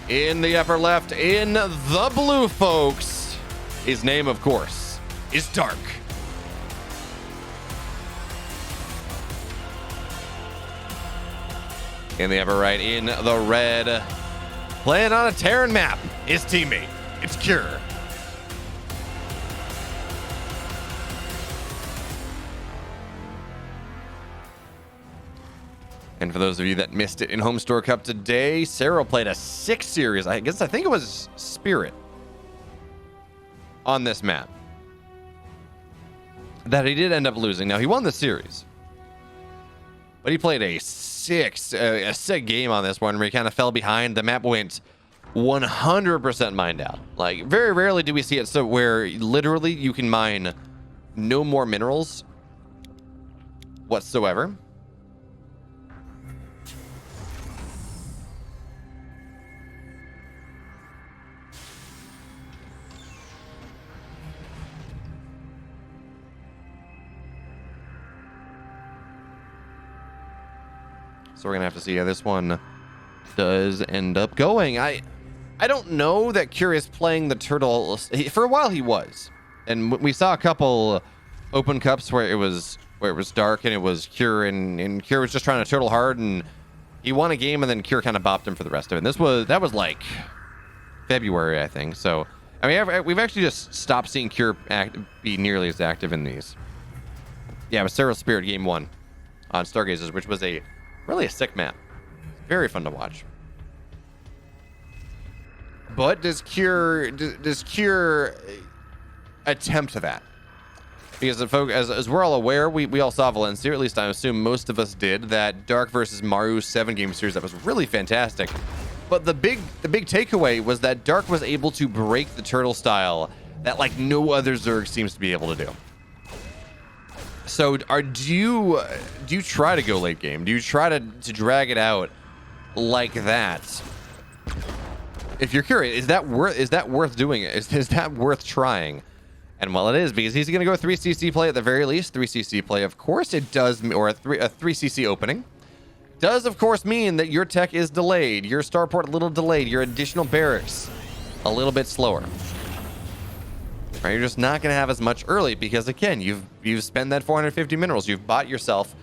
In the upper left, in the blue, folks, his name, of course, is Dark. In the upper right, in the red, playing on a Terran map, his teammate, it's Cure. And for those of you that missed it in Home Store Cup today, Cyril played a 6 series. I think it was Spirit on this map that he did end up losing. Now, he won the series, but he played a sick game on this one where he kind of fell behind. The map went 100% mined out. Like, very rarely do we see it so where literally you can mine no more minerals whatsoever. So we're gonna have to see how this one does end up going. I don't know that Cure is playing the turtle. For a while he was, and we saw a couple open cups where it was Dark and it was Cure, and Cure was just trying to turtle hard, and he won a game, and then Cure kind of bopped him for the rest of it. And that was like February, I think. So I mean, we've actually just stopped seeing Cure be nearly as active in these. Yeah, it was Cerro Spirit game 1 on Stargazers, which was really a sick map. Very fun to watch. But does Cure attempt that? Because as we're all aware, we all saw Valencia, or at least I assume most of us did, that Dark versus Maru 7-game series that was really fantastic. But the big takeaway was that Dark was able to break the turtle style that like no other Zerg seems to be able to do. So do you try to go late game? Do you try to drag it out like that? If you're curious, is that worth doing it? Is that worth trying? And well, it is, because he's going to go 3cc play at the very least. 3cc play, of course, it does, or a 3cc opening does, of course, mean that your tech is delayed, your starport a little delayed, your additional barracks a little bit slower. Right, you're just not going to have as much early because, again, you've spent that 450 minerals. You've bought yourself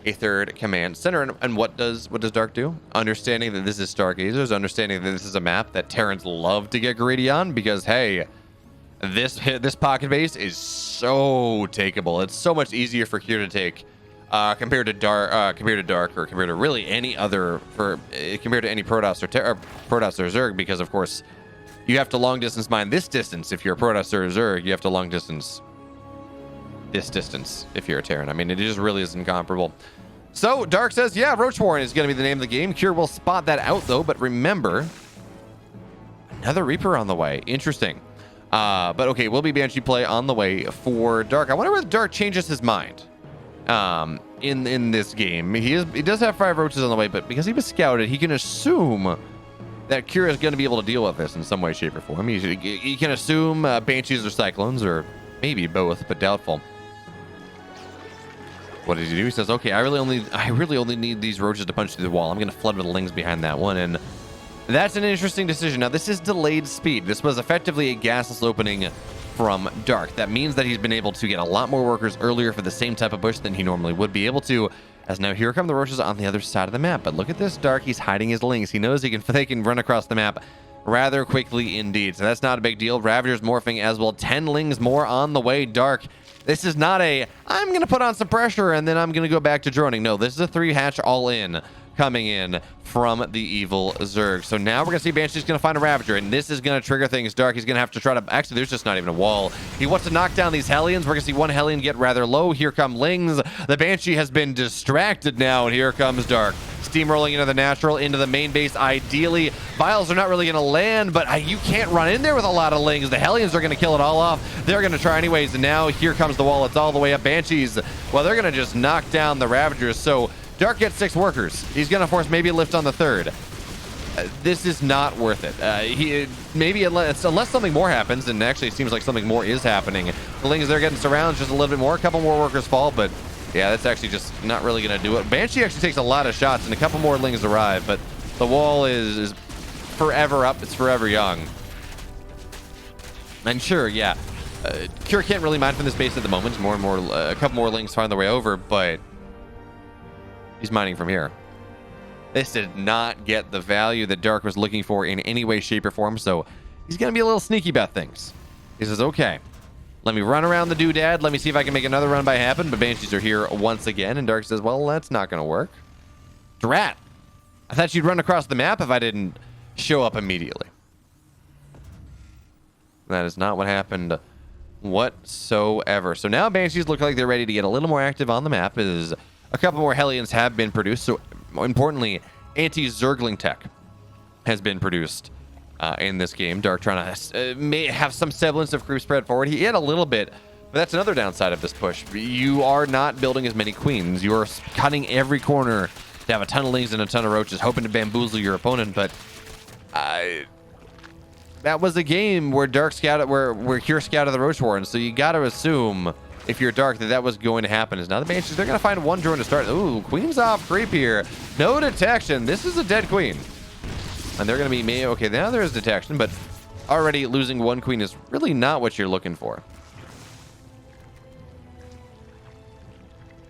a third command center. And what does Dark do? Understanding that this is Stargazers, understanding that this is a map that Terrans love to get greedy on, because hey, this pocket base is so takeable. It's so much easier for Cure to take compared to Dark, or compared to really any other compared to any Protoss or Protoss or Zerg, because of course you have to long distance mine this distance if you're a Protoss or a Zerg. You have to long distance this distance if you're a Terran. I mean, it just really is incomparable. So Dark says, yeah, Roach Warren is going to be the name of the game. Cure will spot that out though, but remember, another Reaper on the way. Interesting. But okay, will be Banshee play on the way for Dark. I wonder whether Dark changes his mind in this game. He does have 5 roaches on the way, but because he was scouted, he can assume that Cure is going to be able to deal with this in some way, shape, or form. He can assume Banshees or Cyclones, or maybe both, but doubtful. What does he do? He says, okay, I really only need these roaches to punch through the wall. I'm going to flood with the lings behind that one, and that's an interesting decision. Now, this is delayed speed. This was effectively a gasless opening from Dark. That means that he's been able to get a lot more workers earlier for the same type of bush than he normally would be able to. As now here come the roaches on the other side of the map. But look at this Dark. He's hiding his lings. He knows they can run across the map rather quickly indeed. So that's not a big deal. Ravager's morphing as well. 10 lings more on the way. Dark. This is not a, I'm going to put on some pressure and then I'm going to go back to droning. No, this is a 3-hatch all in coming in from the evil Zerg. So now we're going to see Banshee's going to find a Ravager, and this is going to trigger things. Dark, he's going to have to try to... Actually, there's just not even a wall. He wants to knock down these Hellions. We're going to see one Hellion get rather low. Here come Lings. The Banshee has been distracted now, and here comes Dark. Steamrolling into the natural, into the main base. Ideally, Vials are not really going to land, but you can't run in there with a lot of Lings. The Hellions are going to kill it all off. They're going to try anyways, and now here comes the wall. It's all the way up. Banshees, well, they're going to just knock down the Ravagers, so Dark gets 6 workers. He's going to force maybe a lift on the 3rd. This is not worth it. Unless something more happens, and actually it seems like something more is happening. The Lings, they're getting surrounded just a little bit more. A couple more workers fall, but yeah, that's actually just not really going to do it. Banshee actually takes a lot of shots, and a couple more Lings arrive, but the wall is forever up, it's forever young. And sure, yeah, Cure can't really mine from this base at the moment. More and more, a couple more links find their way over, but he's mining from here. This did not get the value that Dark was looking for in any way, shape, or form, so he's going to be a little sneaky about things. He says, okay, let me run around the doodad. Let me see if I can make another run by happen, but Banshees are here once again, and Dark says, well, that's not going to work. Drat! I thought you'd run across the map if I didn't show up immediately. That is not what happened whatsoever. So now Banshees look like they're ready to get a little more active on the map, as a couple more Hellions have been produced. So more importantly, anti-Zergling tech has been produced in this game. Dark trying to may have some semblance of creep spread forward. He had a little bit, but that's another downside of this push. You are not building as many queens. You are cutting every corner to have a ton of lings and a ton of roaches, hoping to bamboozle your opponent. But that was a game where Dark scouted, where Cure scouted the Roach Warren. So you got to assume, if you're Dark, that was going to happen. Is now the Banshees, they're going to find one drone to start. Ooh, Queen's off creep here. No detection. This is a dead Queen. And they're going to be, okay, now there's detection, but already losing one Queen is really not what you're looking for.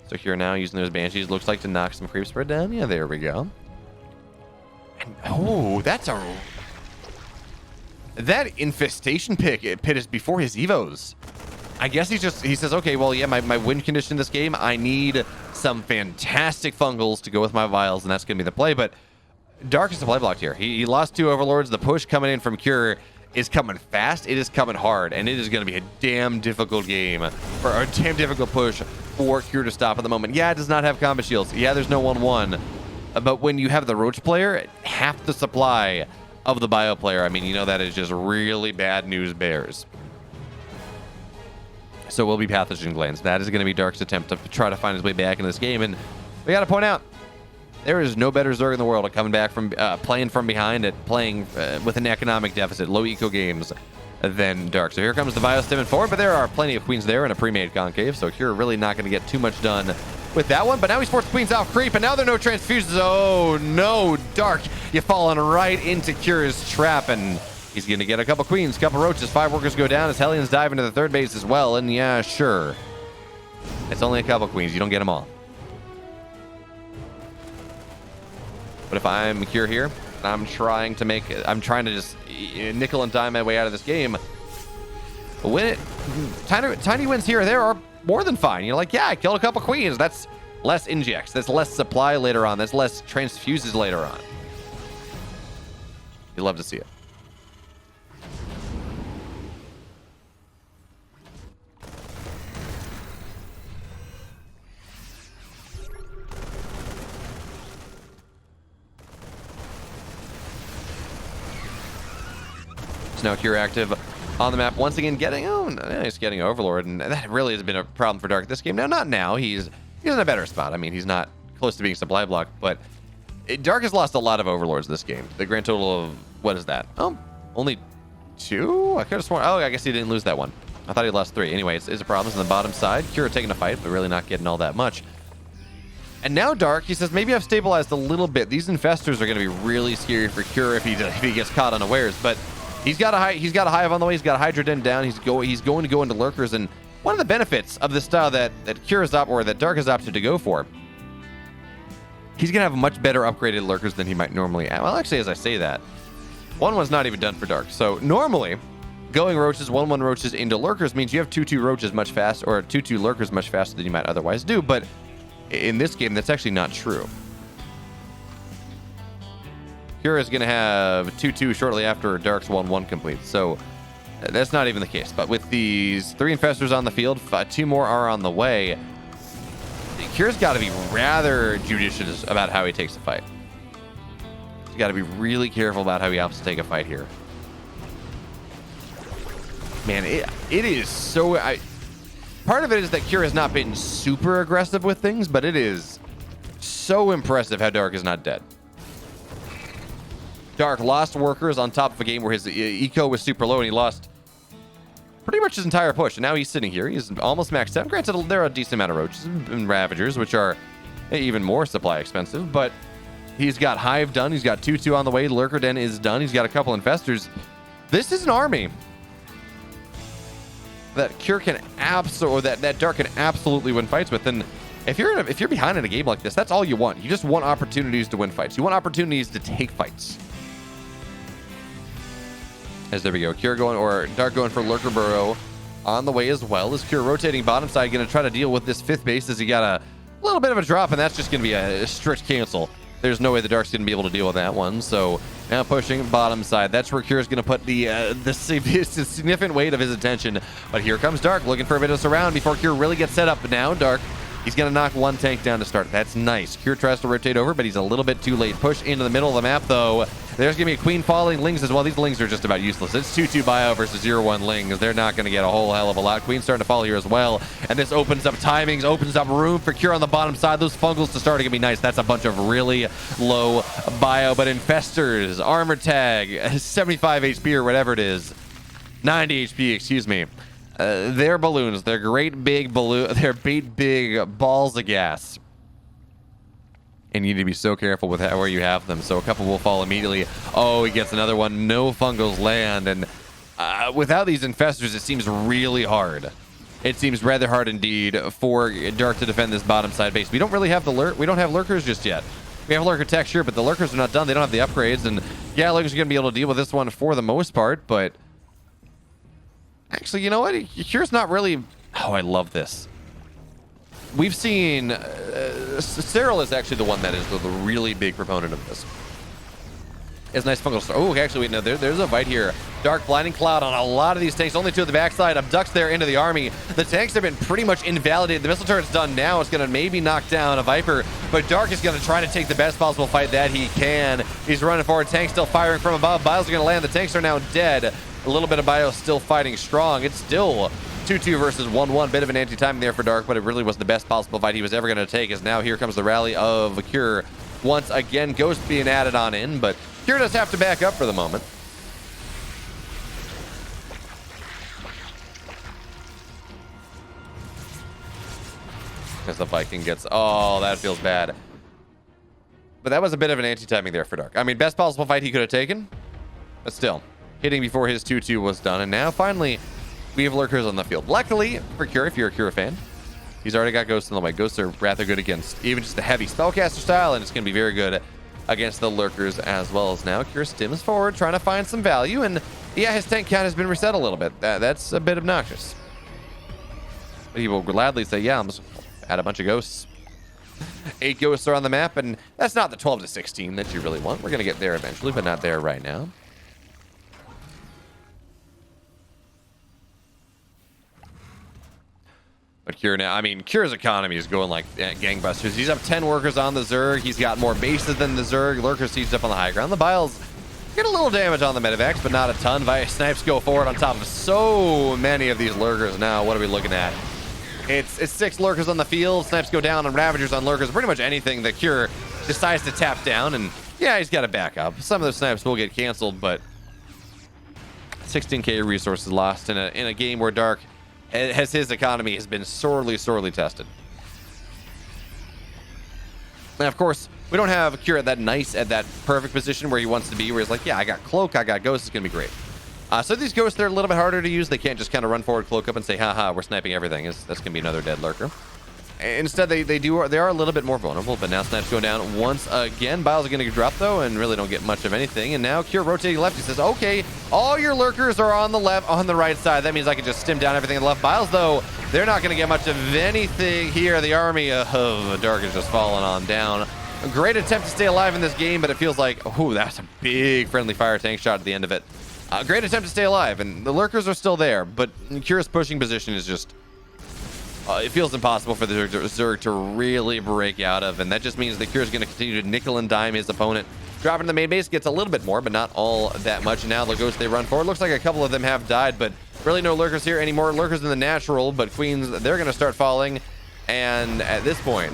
So here now, using those Banshees, looks like to knock some creep spread down. Yeah, there we go. And, oh, that's a... That infestation pit is before his evos. I guess he says, okay, well, yeah, my win condition in this game, I need some fantastic fungals to go with my vials, and that's going to be the play. But Dark is supply blocked here. He lost 2 overlords. The push coming in from Cure is coming fast. It is coming hard, and it is going to be a damn difficult game, or a damn difficult push for Cure to stop at the moment. Yeah, it does not have combat shields. Yeah, there's no 1-1. But when you have the Roach player, half the supply of the Bio player, I mean, you know that is just really bad news bears. So will be Pathogen Glands. That is going to be Dark's attempt to try to find his way back in this game. And we got to point out, there is no better Zerg in the world at coming back from playing from behind, at playing with an economic deficit, low eco games, than Dark. So here comes the Biostim in forward, but there are plenty of Queens there and a pre-made Concave, so Cure really not going to get too much done with that one. But now he's forced Queens off creep, and now there are no transfusions. Oh no, Dark, you've fallen right into Cure's trap, and he's going to get a couple Queens, couple Roaches, 5 workers go down as Hellions dive into the third base as well. And yeah, sure, it's only a couple Queens. You don't get them all. But if I'm Cure here, I'm trying to just nickel and dime my way out of this game. Win it. Tiny wins here or there are more than fine. You're like, yeah, I killed a couple Queens. That's less injects. That's less supply later on. That's less transfuses later on. You love to see it. Now Cure active on the map once again, getting he's getting Overlord, and that really has been a problem for Dark this game. Now, not now. He's in a better spot. I mean, he's not close to being supply blocked, but Dark has lost a lot of Overlords this game. The grand total of, what is that? Oh, only 2? I could have sworn. Oh, I guess he didn't lose that one. I thought he lost 3. Anyway, it's a problem on the bottom side. Cure taking a fight, but really not getting all that much. And now Dark, he says, maybe I've stabilized a little bit. These infestors are going to be really scary for Cure if he gets caught unawares, but he's got a hive on the way. He's got a Hydra Den down. He's going to go into lurkers, and one of the benefits of this style that Cure has opted, or that Dark has opted to go for, he's gonna have much better upgraded lurkers than he might normally. Well, actually, as I say that, 1-1's not even done for Dark. So normally, going roaches, 1-1 roaches into lurkers means you have 2-2 roaches much faster, or 2-2 lurkers much faster than you might otherwise do. But in this game, that's actually not true. Cure is going to have 2-2 shortly after Dark's 1-1 completes, so that's not even the case. But with these 3 infestors on the field, 2 more are on the way. Cure's got to be rather judicious about how he takes a fight. He's got to be really careful about how he opts to take a fight here. Man, it is so... part of it is that Cure has not been super aggressive with things, but it is so impressive how Dark is not dead. Dark lost workers on top of a game where his eco was super low, and he lost pretty much his entire push. And now he's sitting here. He's almost maxed out. Granted, there are a decent amount of roaches and ravagers, which are even more supply expensive, but He's got Hive done. He's got 2-2 on the way. Lurker Den is done. He's got a couple Infestors. This is an army that Cure can absolutely, that Dark can absolutely win fights with. And if you're behind in a game like this, that's all you want. You just want opportunities to win fights. You want opportunities to take fights. As there we go, Cure going, or Dark going for Lurker Burrow on the way as well. As Cure rotating bottom side, going to try to deal with this 5th base as he got a little bit of a drop, and that's just going to be a strict cancel. There's no way the Dark's going to be able to deal with that one. So now pushing bottom side. That's where Cure's going to put the significant weight of his attention. But here comes Dark looking for a bit of surround before Cure really gets set up. But now Dark, he's going to knock one tank down to start. That's nice. Cure tries to rotate over, but he's a little bit too late. Push into the middle of the map, though. There's going to be a Queen falling. Lings as well. These Lings are just about useless. It's 2-2 bio versus 0-1 Lings. They're not going to get a whole hell of a lot. Queen's starting to fall here as well. And this opens up timings, opens up room for Cure on the bottom side. Those Fungals to start are going to be nice. That's a bunch of really low bio. But Infestors, Armor Tag, 75 HP or whatever it is. 90 HP, excuse me. They're balloons. They're great big balloon. They're big balls of gas. And you need to be so careful with where you have them. So a couple will fall immediately. Oh, he gets another one. No Fungals land. And without these Infestors, it seems really hard. It seems rather hard indeed for Dark to defend this bottom side base. We don't really have we don't have Lurkers just yet. We have Lurker Tech, sure, but the Lurkers are not done. They don't have the upgrades. And yeah, Lurkers are going to be able to deal with this one for the most part. But actually, you know what? Cure's not really... Oh, I love this. We've seen Cyril is actually the one that is the really big proponent of this. It's nice fungal star. Oh, actually, wait, no, there's a fight here. Dark Blinding Cloud on a lot of these tanks. Only 2 at the backside. Abducts there into the army. The tanks have been pretty much invalidated. The missile turret's done now. It's going to maybe knock down a Viper, but Dark is going to try to take the best possible fight that he can. He's running forward. Tanks still firing from above. Bios are going to land. The tanks are now dead. A little bit of bio still fighting strong. It's still 2-2 versus 1-1. Bit of an anti-timing there for Dark, but it really was the best possible fight he was ever going to take, as now here comes the rally of Cure. Once again, Ghost being added on in, but Cure does have to back up for the moment. As the Viking gets... Oh, that feels bad. But that was a bit of an anti-timing there for Dark. I mean, best possible fight he could have taken, but still. Hitting before his 2-2 was done, and now finally... we have Lurkers on the field. Luckily for Cure, if you're a Cure fan, he's already got Ghosts in the way. Ghosts are rather good against even just the heavy spellcaster style, and it's going to be very good against the Lurkers as well. As now Cure stims forward, trying to find some value, and yeah, his tank count has been reset a little bit. That's a bit obnoxious. But he will gladly say, yeah, I'm just add a bunch of Ghosts. 8 Ghosts are on the map, and that's not the 12 to 16 that you really want. We're going to get there eventually, but not there right now. But Cure now, I mean, Cure's economy is going like gangbusters. He's up 10 workers on the Zerg. He's got more bases than the Zerg. Lurker sieged up on the high ground. The Biles get a little damage on the Medivacs, but not a ton. Snipes go forward on top of so many of these Lurkers now. What are we looking at? It's 6 Lurkers on the field. Snipes go down on Ravagers on Lurkers. Pretty much anything that Cure decides to tap down. And yeah, he's got to back up. Some of those snipes will get canceled, but 16k resources lost in a game where Dark... as his economy has been sorely tested. And of course, we don't have Cure at that perfect position where he wants to be, where he's like, yeah, I got Cloak, I got Ghost, it's gonna be great. So these Ghosts, they're a little bit harder to use. They can't just kind of run forward, cloak up, and say, haha, we're sniping everything. That's gonna be another dead Lurker. Instead, they are a little bit more vulnerable, but now Snipes go down once again. Biles are going to get dropped, though, and really don't get much of anything. And now Cure rotating left. He says, okay, all your Lurkers are on the right side. That means I can just stim down everything on the left. Biles, though, they're not going to get much of anything here. The army of Dark is just falling on down. A great attempt to stay alive in this game, but it feels like, oh, that's a big friendly fire tank shot at the end of it. Great attempt to stay alive, and the Lurkers are still there, but Cure's pushing position is just... it feels impossible for the Zerg to really break out of, and that just means that Cure's going to continue to nickel and dime his opponent. Dropping the main base gets a little bit more, but not all that much. And now the Ghosts, they run forward. Looks like a couple of them have died, but really no Lurkers here anymore. Lurkers in the natural, but Queens, they're going to start falling. And at this point,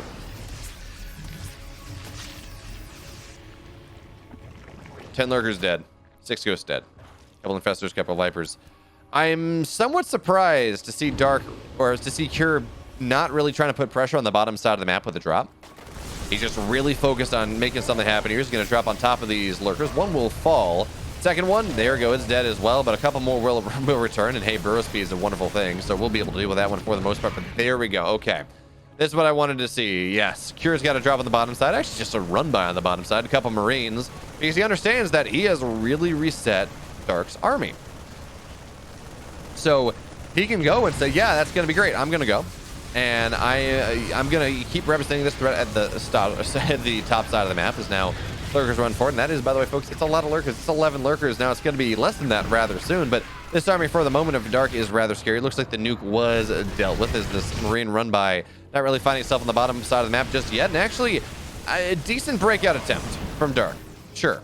ten Lurkers dead, 6 Ghosts dead, couple Infestors, couple Vipers. I'm somewhat surprised to see Dark, or to see Cure not really trying to put pressure on the bottom side of the map with a drop. He's just really focused on making something happen here. He's going to drop on top of these lurkers. One will fall. Second one, there we go. It's dead as well, but a couple more will return. And hey, burrow speed is a wonderful thing, so we'll be able to deal with that one for the most part. But there we go. Okay. This is what I wanted to see. Yes, Kira's got a drop on the bottom side. Actually, just a run by on the bottom side. A couple Marines, because he understands that he has really reset Dark's army. So he can go and say, yeah, that's going to be great. I'm going to go. And I'm going to keep representing this threat at the top side of the map. Is now lurkers run forward. And that is, by the way, folks, it's a lot of lurkers. It's 11 lurkers. Now it's going to be less than that rather soon. But this army for the moment of Dark is rather scary. It looks like the nuke was dealt with as this Marine run by, not really finding itself on the bottom side of the map just yet. And actually, a decent breakout attempt from Dark. Sure.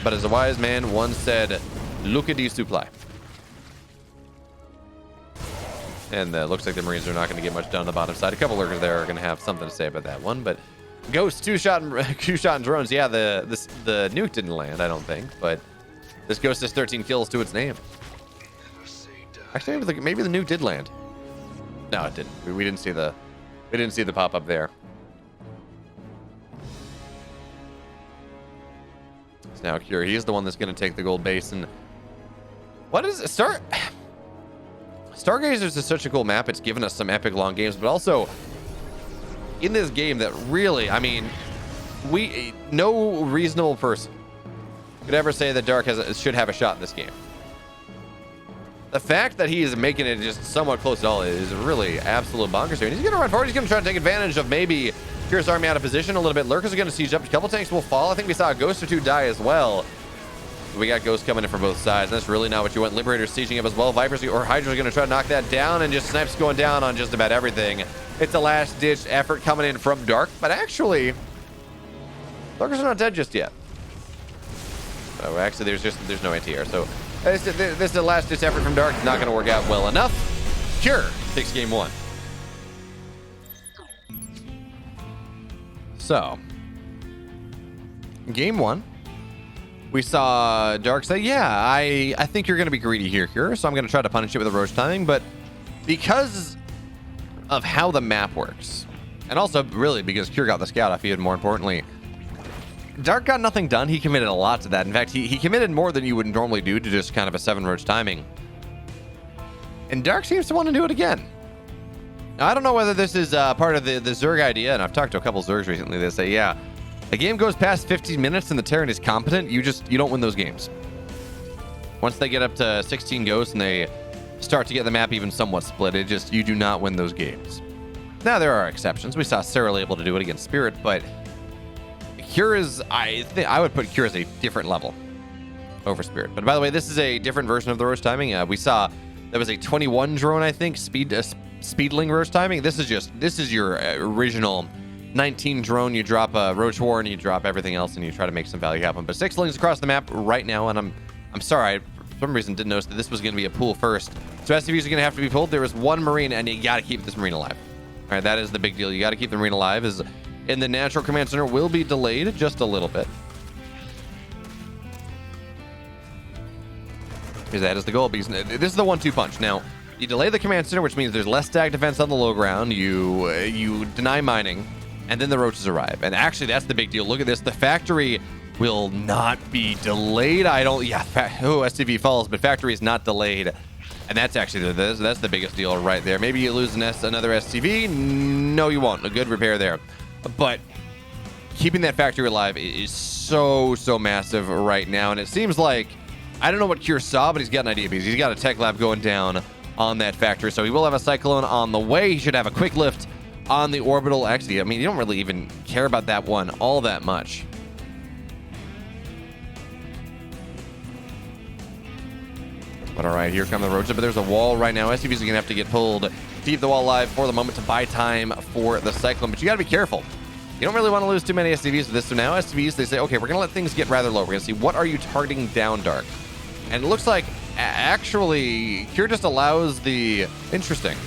But as a wise man once said, look at these supply. And looks like the Marines are not going to get much done on the bottom side. A couple lurkers there are going to have something to say about that one. But Ghost, two-shot and drones. Yeah, the nuke didn't land, I don't think. But this Ghost has 13 kills to its name. Actually, maybe the nuke did land. No, it didn't. We didn't see the pop up there. It's now Cure. He's the one that's going to take the gold base. And what is it? Stargazers is such a cool map. It's given us some epic long games, but also in this game that really, I mean, no reasonable person could ever say that Dark should have a shot in this game. The fact that he is making it just somewhat close at all is really absolute bonkers here. And he's going to run forward. He's going to try to take advantage of maybe Cure's army out of position a little bit. Lurkers are going to siege up. A couple tanks will fall. I think we saw a Ghost or two die as well. We got Ghosts coming in from both sides. That's really not what you want. Liberators sieging up as well. Vipers or Hydras are going to try to knock that down, and just Snipes going down on just about everything. It's a last-ditch effort coming in from Dark, but actually, Lurkers are not dead just yet. Oh, actually, there's no anti-air. So this is a last-ditch effort from Dark. It's not going to work out well enough. Cure takes game one. So, game one. We saw Dark say, yeah, I think you're going to be greedy here, Cure, so I'm going to try to punish it with a roach timing, but because of how the map works, and also really because Cure got the scout off you, and more importantly, Dark got nothing done. He committed a lot to that. In fact, he committed more than you would normally do to just kind of a 7 roach timing. And Dark seems to want to do it again. Now, I don't know whether this is part of the Zerg idea, and I've talked to a couple Zergs recently that say, yeah, a game goes past 15 minutes and the Terran is competent, you don't win those games. Once they get up to 16 ghosts and they start to get the map even somewhat split, you do not win those games. Now, there are exceptions. We saw Cyril able to do it against Spirit, but Cure is, I would put Cure as a different level over Spirit. But by the way, this is a different version of the roach timing. We saw there was a 21 drone, I think, speedling roach timing. This is your original 19 drone. You drop a roach war and you drop everything else and you try to make some value happen. But 6 lings across the map right now, and I'm sorry, I for some reason didn't notice that this was going to be a pool first. So SCVs are going to have to be pulled. There is one Marine, and you got to keep this Marine alive. All right, that is the big deal. You got to keep the Marine alive. And the natural command center will be delayed just a little bit. Because that is the goal. Because this is the 1-2 punch. Now, you delay the command center, which means there's less stack defense on the low ground. You deny mining, and then the roaches arrive. And actually, that's the big deal. Look at this. The factory will not be delayed. SCV falls, but factory is not delayed. And that's actually that's the biggest deal right there. Maybe you lose another SCV. No, you won't. A good repair there. But keeping that factory alive is so massive right now. And it seems like, I don't know what Cure saw, but he's got an idea, because he's got a tech lab going down on that factory. So he will have a Cyclone on the way. He should have a quick lift on the orbital. Actually, I mean, you don't really even care about that one all that much. But all right, here come the roaches. But there's a wall right now. SCVs are going to have to get pulled to keep the wall alive for the moment to buy time for the Cyclone. But you got to be careful. You don't really want to lose too many SCVs with this. So now SCVs, they say, okay, we're going to let things get rather low. We're going to see, what are you targeting down, Dark? And it looks like, actually, Cure just allows the... Interesting.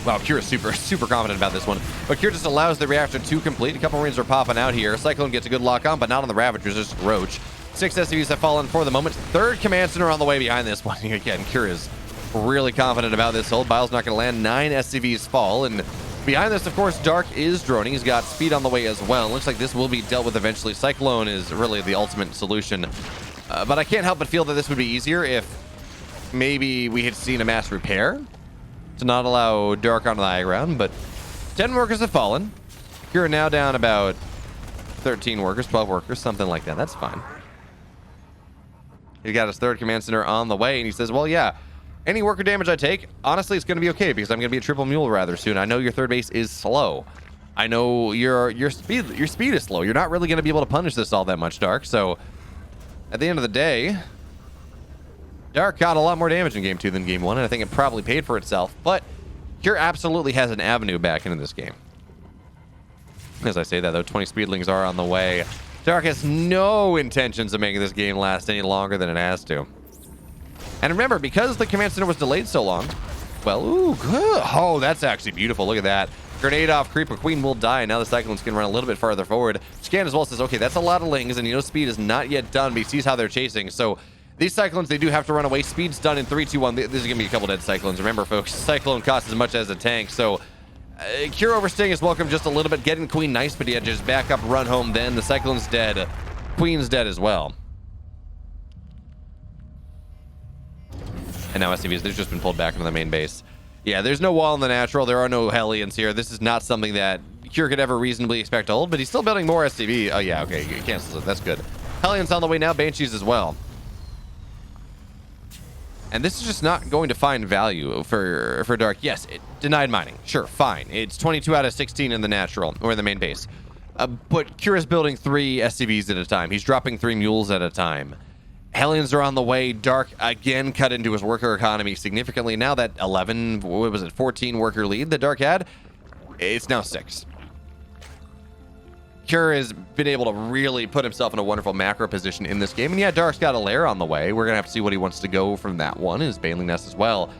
Wow, Cure is super confident about this one. But Cure just allows the reactor to complete. A couple Marines are popping out here. Cyclone gets a good lock on, but not on the Ravagers, just Roach. 6 SCVs have fallen for the moment. 3rd command center on the way behind this one. Again, Cure is really confident about this hold. Bile's not going to land. 9 SCVs fall, and Behind this, of course, Dark is droning. He's got speed on the way as well. Looks like this will be dealt with eventually. Cyclone is really the ultimate solution. But I can't help but feel that this would be easier if maybe we had seen a mass repair to not allow Dark onto the high ground. But 10 workers have fallen. You're now down about 13 workers, 12 workers, something like that. That's fine. He got his third command center on the way, and he says, well, yeah, any worker damage I take, honestly, it's going to be okay because I'm going to be a triple mule rather soon. I know your third base is slow. I know your speed is slow. You're not really going to be able to punish this all that much, Dark. So at the end of the day, Dark got a lot more damage in game 2 than game 1, and I think it probably paid for itself. But Cure absolutely has an avenue back into this game. As I say that, though, 20 speedlings are on the way. Dark has no intentions of making this game last any longer than it has to. And remember, because the command center was delayed so long, well, ooh, good. Oh, that's actually beautiful. Look at that. Grenade off creep, a queen will die. Now the Cyclone's going to run a little bit farther forward. Scan as well says, okay, that's a lot of lings, and you know speed is not yet done, but he sees how they're chasing. So these Cyclones, they do have to run away. Speed's done in 3, 2, 1. This is going to be a couple dead Cyclones. Remember, folks, Cyclone costs as much as a tank. So Cure overstaying is welcome just a little bit. Getting Queen nice, but he had to just back up, run home then. The Cyclone's dead. Queen's dead as well. And now SCVs, they've just been pulled back into the main base. Yeah, there's no wall in the natural. There are no Hellions here. This is not something that Cure could ever reasonably expect to hold, but he's still building more SCV. Oh, yeah, okay, he cancels it. That's good. Hellions on the way now. Banshees as well. And this is just not going to find value for Dark. Yes, it denied mining. Sure, fine. It's 22 out of 16 in the natural, or in the main base. But Cure is building 3 SCVs at a time. He's dropping 3 mules at a time. Hellions are on the way. Dark again cut into his worker economy significantly. Now that 11, what was it, 14 worker lead that Dark had, it's now 6. Cure has been able to really put himself in a wonderful macro position in this game. And yeah, Dark's got a lair on the way. We're going to have to see what he wants to go from that one, his Baneling Nest as well.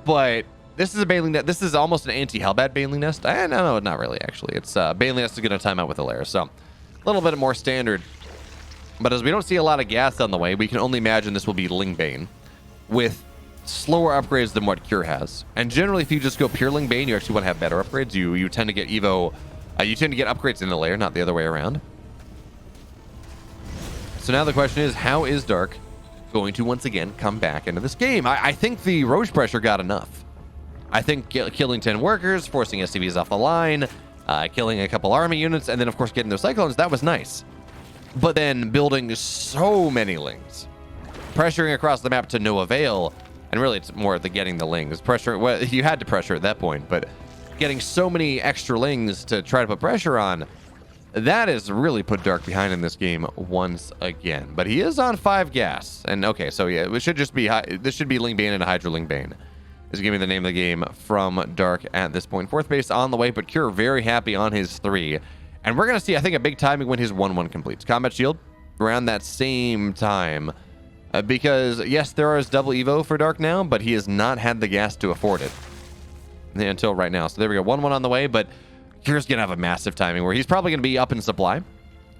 But this is a Baneling Nest. This is almost an anti-Hellbat Baneling Nest. No, not really, actually. It's Baneling Nest is going to time out with a lair. So a little bit more standard. But as we don't see a lot of gas on the way, we can only imagine this will be Lingbane with slower upgrades than what Cure has. And generally, if you just go pure Lingbane, you actually want to have better upgrades. You tend to get Evo, you tend to get upgrades in the layer, not the other way around. So now the question is, how is Dark going to once again come back into this game? I think the Roche pressure got enough. I think killing 10 workers, forcing SCVs off the line, killing a couple army units, and then of course getting those Cyclones, that was nice. But then building so many lings, pressuring across the map to no avail, and really it's more the getting the lings. Pressure, well, you had to pressure at that point, but getting so many extra lings to try to put pressure on, that has really put Dark behind in this game once again. But he is on 5 gas, and okay, so yeah, it should just be this should be Lingbane and Hydra Lingbane. Is giving the name of the game from Dark at this point. 4th base on the way, but Cure very happy on his 3. And we're going to see, I think, a big timing when his 1-1 completes. Combat Shield around that same time. Because, yes, there is double Evo for Dark now, but he has not had the gas to afford it until right now. So there we go. 1-1 on the way, but Cure's going to have a massive timing where he's probably going to be up in supply,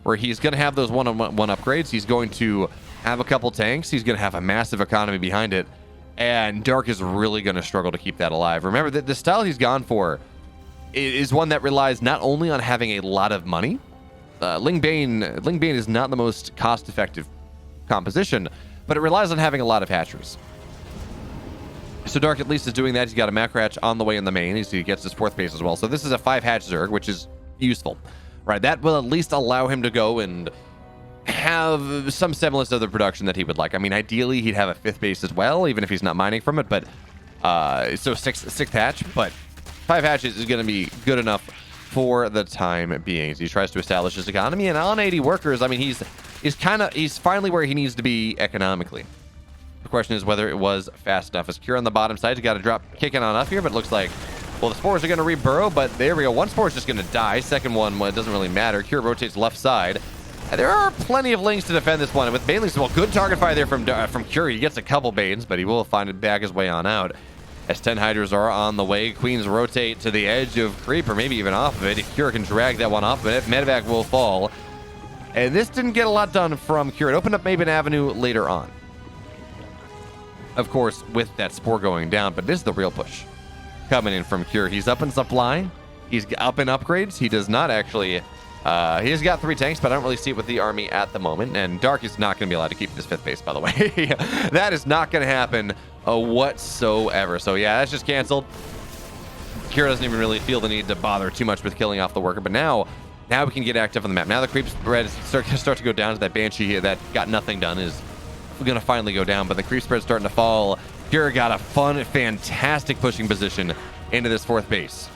where he's going to have those 1-on-1 upgrades. He's going to have a couple tanks. He's going to have a massive economy behind it. And Dark is really going to struggle to keep that alive. Remember, that the style he's gone for is one that relies not only on having a lot of money. Lingbane is not the most cost-effective composition, but it relies on having a lot of hatcheries. So Dark at least is doing that. He's got a macro hatch on the way in the main. He gets his 4th base as well. So this is a 5-hatch Zerg, which is useful, right? That will at least allow him to go and have some semblance of the production that he would like. I mean, ideally, he'd have a 5th base as well, even if he's not mining from it. But so 6th hatch, but 5 hatches is going to be good enough for the time being. So he tries to establish his economy, and on 80 workers, I mean, he's finally where he needs to be economically. The question is whether it was fast enough. As Cure on the bottom side, he's got to drop kicking on up here, but it looks like, well, the spores are going to reburrow, but there we go. One spore is just going to die. Second one, well, it doesn't really matter. Cure rotates left side. And there are plenty of lings to defend this one. With Banelings, well, good target fire there from Cure. He gets a couple Banes, but he will find it back his way on out. As 10 Hydras are on the way, Queens rotate to the edge of Creep, or maybe even off of it. If Cure can drag that one off, but if Medevac will fall. And this didn't get a lot done from Cure. It opened up maybe an avenue later on, of course, with that spore going down, but this is the real push coming in from Cure. He's up in supply. He's up in upgrades. He does not actually. He has got 3 tanks, but I don't really see it with the army at the moment. And Dark is not going to be allowed to keep this 5th base, by the way. That is not going to happen whatsoever. So yeah, that's just canceled. Kira doesn't even really feel the need to bother too much with killing off the worker, but now we can get active on the map. Now the creep spread start to go down to that Banshee here that got nothing done is going to finally go down, but the creep spread's starting to fall. Kira got a fantastic pushing position into this 4th base.